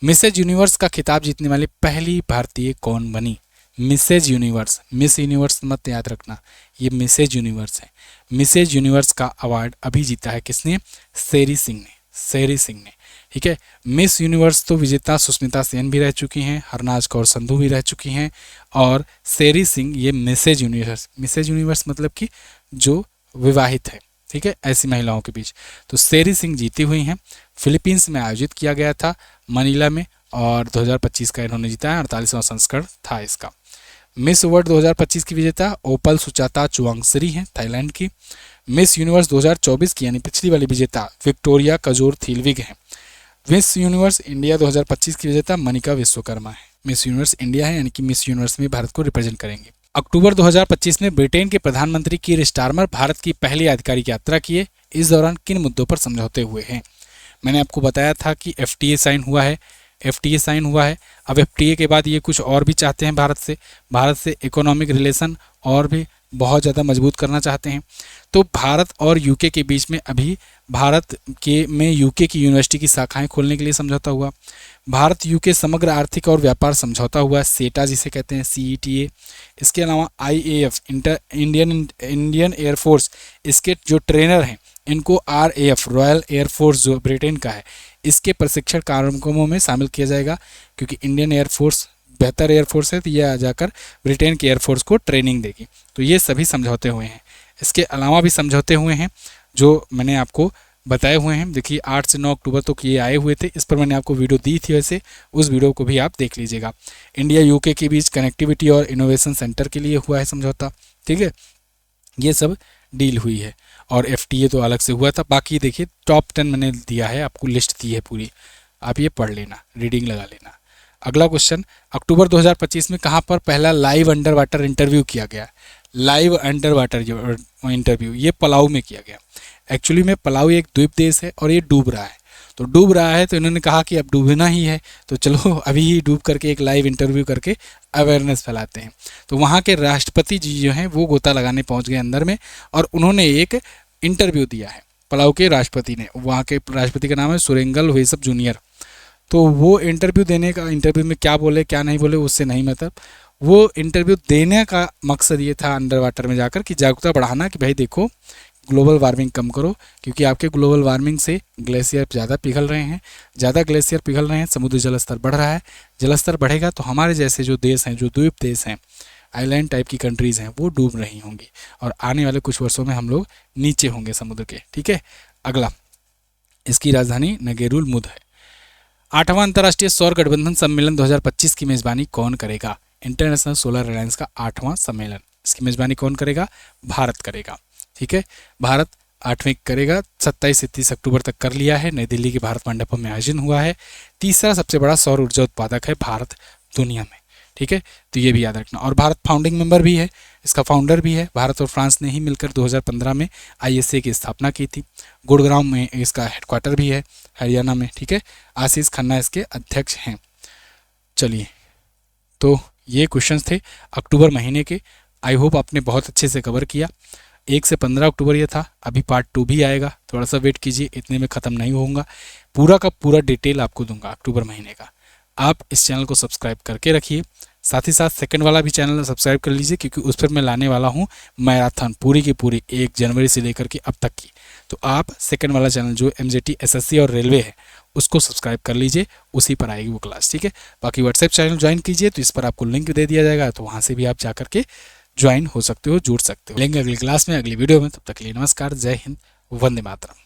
Speaker 1: मिसेज यूनिवर्स का खिताब जीतने वाली पहली भारतीय कौन बनी? मिसेज यूनिवर्स, मिस यूनिवर्स मत याद रखना, ये मिसेज यूनिवर्स है। मिसेज यूनिवर्स का अवार्ड अभी जीता है किसने? सेरी सिंह ने, सेरी सिंह ने, ठीक है। मिस यूनिवर्स तो विजेता सुष्मिता सेन भी रह चुकी हैं, हरनाज कौर संधू भी रह चुकी हैं, और सेरी सिंह ये मिसेज यूनिवर्स, मिसेज यूनिवर्स मतलब कि जो विवाहित है, ठीक है, ऐसी महिलाओं के बीच। तो सेरी सिंह जीती हुई हैं। फिलीपींस में आयोजित किया गया था, मनीला में, और 2025 का इन्होंने जीता है। 48वां संस्करण था इसका। मिस वर्ल्ड 2025 की विजेता ओपल सुचाता चुवांगसरी हैं, थाईलैंड की। मिस यूनिवर्स 2024 की यानी पिछली वाली विजेता विक्टोरिया कजोर थीलविग हैं। मिस यूनिवर्स इंडिया 2025 की विजेता मनिका विश्वकर्मा है। मिस यूनिवर्स इंडिया है यानी कि मिस यूनिवर्स में भारत को रिप्रेजेंट करेंगे। अक्टूबर 2025 में ब्रिटेन के प्रधानमंत्री कीर स्टारमर भारत की पहली आधिकारिक यात्रा किए। इस दौरान किन मुद्दों पर समझौते हुए हैं? मैंने आपको बताया था कि FTA साइन हुआ है, FTA साइन हुआ है। अब FTA के बाद ये कुछ और भी चाहते हैं भारत से इकोनॉमिक रिलेशन और भी बहुत ज़्यादा मजबूत करना चाहते हैं। तो भारत और यूके के बीच में अभी भारत के में यूके की यूनिवर्सिटी की शाखाएं खोलने के लिए समझौता हुआ। भारत यूके समग्र आर्थिक और व्यापार समझौता हुआ, सेटा जिसे कहते हैं, CETA। इसके अलावा IAF इंडियन एयरफोर्स, इसके जो ट्रेनर हैं इनको RAF रॉयल एयरफोर्स जो ब्रिटेन का है इसके प्रशिक्षण कार्यक्रमों में शामिल किया जाएगा, क्योंकि इंडियन एयरफोर्स बेहतर एयरफोर्स है, तो ये आ जाकर ब्रिटेन की एयरफोर्स को ट्रेनिंग देगी। तो ये सभी समझौते हुए हैं। इसके अलावा भी समझौते हुए हैं जो मैंने आपको बताए हुए हैं। देखिए 8 से 9 अक्टूबर तक ये आए हुए थे, इस पर मैंने आपको वीडियो दी थी, वैसे उस वीडियो को भी आप देख लीजिएगा। इंडिया यूके के बीच कनेक्टिविटी और इनोवेशन सेंटर के लिए हुआ है समझौता, ठीक है, ये सब डील हुई है। और FTA तो अलग से हुआ था। बाकी देखिए टॉप 10 मैंने दिया है, आपको लिस्ट दी है पूरी, आप ये पढ़ लेना, रीडिंग लगा लेना। अगला क्वेश्चन, अक्टूबर 2025 में कहाँ पर पहला लाइव अंडर वाटर इंटरव्यू किया गया? लाइव अंडर वाटर इंटरव्यू ये पलाऊ में किया गया। एक्चुअली में पलाऊ एक द्वीप देश है और ये डूब रहा है, तो डूब रहा है तो इन्होंने कहा कि अब डूबना ही है, तो चलो अभी ही डूब करके एक लाइव इंटरव्यू करके अवेयरनेस फैलाते हैं। तो वहाँ के राष्ट्रपति जी जो हैं वो गोता लगाने पहुँच गए अंदर में, और उन्होंने एक इंटरव्यू दिया है पलाऊ के राष्ट्रपति ने। वहाँ के राष्ट्रपति का नाम है सुरेंगल वेसप जूनियर। तो वो इंटरव्यू में क्या बोले क्या नहीं बोले उससे नहीं मतलब, वो इंटरव्यू देने का मकसद ये था अंडर वाटर में जाकर कि जागरूकता बढ़ाना कि भाई देखो ग्लोबल वार्मिंग कम करो, क्योंकि आपके ग्लोबल वार्मिंग से ग्लेशियर ज़्यादा पिघल रहे हैं, समुद्री जलस्तर बढ़ रहा है। जलस्तर बढ़ेगा तो हमारे जैसे जो देश हैं, जो द्वीप देश हैं, आइलैंड टाइप की कंट्रीज़ हैं, वो डूब रही होंगी और आने वाले कुछ वर्षों में हम लोग नीचे होंगे समुद्र के, ठीक है। अगला, इसकी राजधानी नगेरुल मुद है। 8वां अंतर्राष्ट्रीय सौर गठबंधन सम्मेलन 2025 की मेजबानी कौन करेगा? इंटरनेशनल सोलर अलायंस का 8वां सम्मेलन, इसकी मेजबानी कौन करेगा? भारत करेगा, ठीक है। भारत 8वें करेगा, 27 से 30 अक्टूबर तक कर लिया है, नई दिल्ली के भारत मंडपम में आयोजन हुआ है। तीसरा सबसे बड़ा सौर ऊर्जा उत्पादक है भारत दुनिया में, ठीक है, तो ये भी याद रखना। और भारत फाउंडिंग मेंबर भी है, इसका फाउंडर भी है। भारत और फ्रांस ने ही मिलकर 2015 में ISA की स्थापना की थी। गुड़गांव में इसका हेडक्वार्टर भी है, हरियाणा में, ठीक है। आशीष खन्ना इसके अध्यक्ष हैं। चलिए, तो ये क्वेश्चंस थे अक्टूबर महीने के। आई होप आपने बहुत अच्छे से कवर किया। 1 से 15 अक्टूबर ये था, अभी पार्ट 2 भी आएगा, थोड़ा सा वेट कीजिए, इतने में ख़त्म नहीं होगा। पूरा का पूरा डिटेल आपको दूंगा अक्टूबर महीने का। आप इस चैनल को सब्सक्राइब करके रखिए, साथ ही साथ सेकंड वाला भी चैनल सब्सक्राइब कर लीजिए, क्योंकि उस पर मैं लाने वाला हूँ मैराथन पूरी की पूरी 1 जनवरी से लेकर के अब तक की। तो आप सेकंड वाला चैनल जो MJT SSC और रेलवे है उसको सब्सक्राइब कर लीजिए, उसी पर आएगी वो क्लास, ठीक है। बाकी व्हाट्सएप चैनल ज्वाइन कीजिए, तो इस पर आपको लिंक दे दिया जाएगा, तो वहाँ से भी आप जाकर के ज्वाइन हो सकते हो, जुड़ सकते हो। लेंगे अगली क्लास में, अगली वीडियो में। तब तक के लिए नमस्कार, जय हिंद, वंदे मातरम।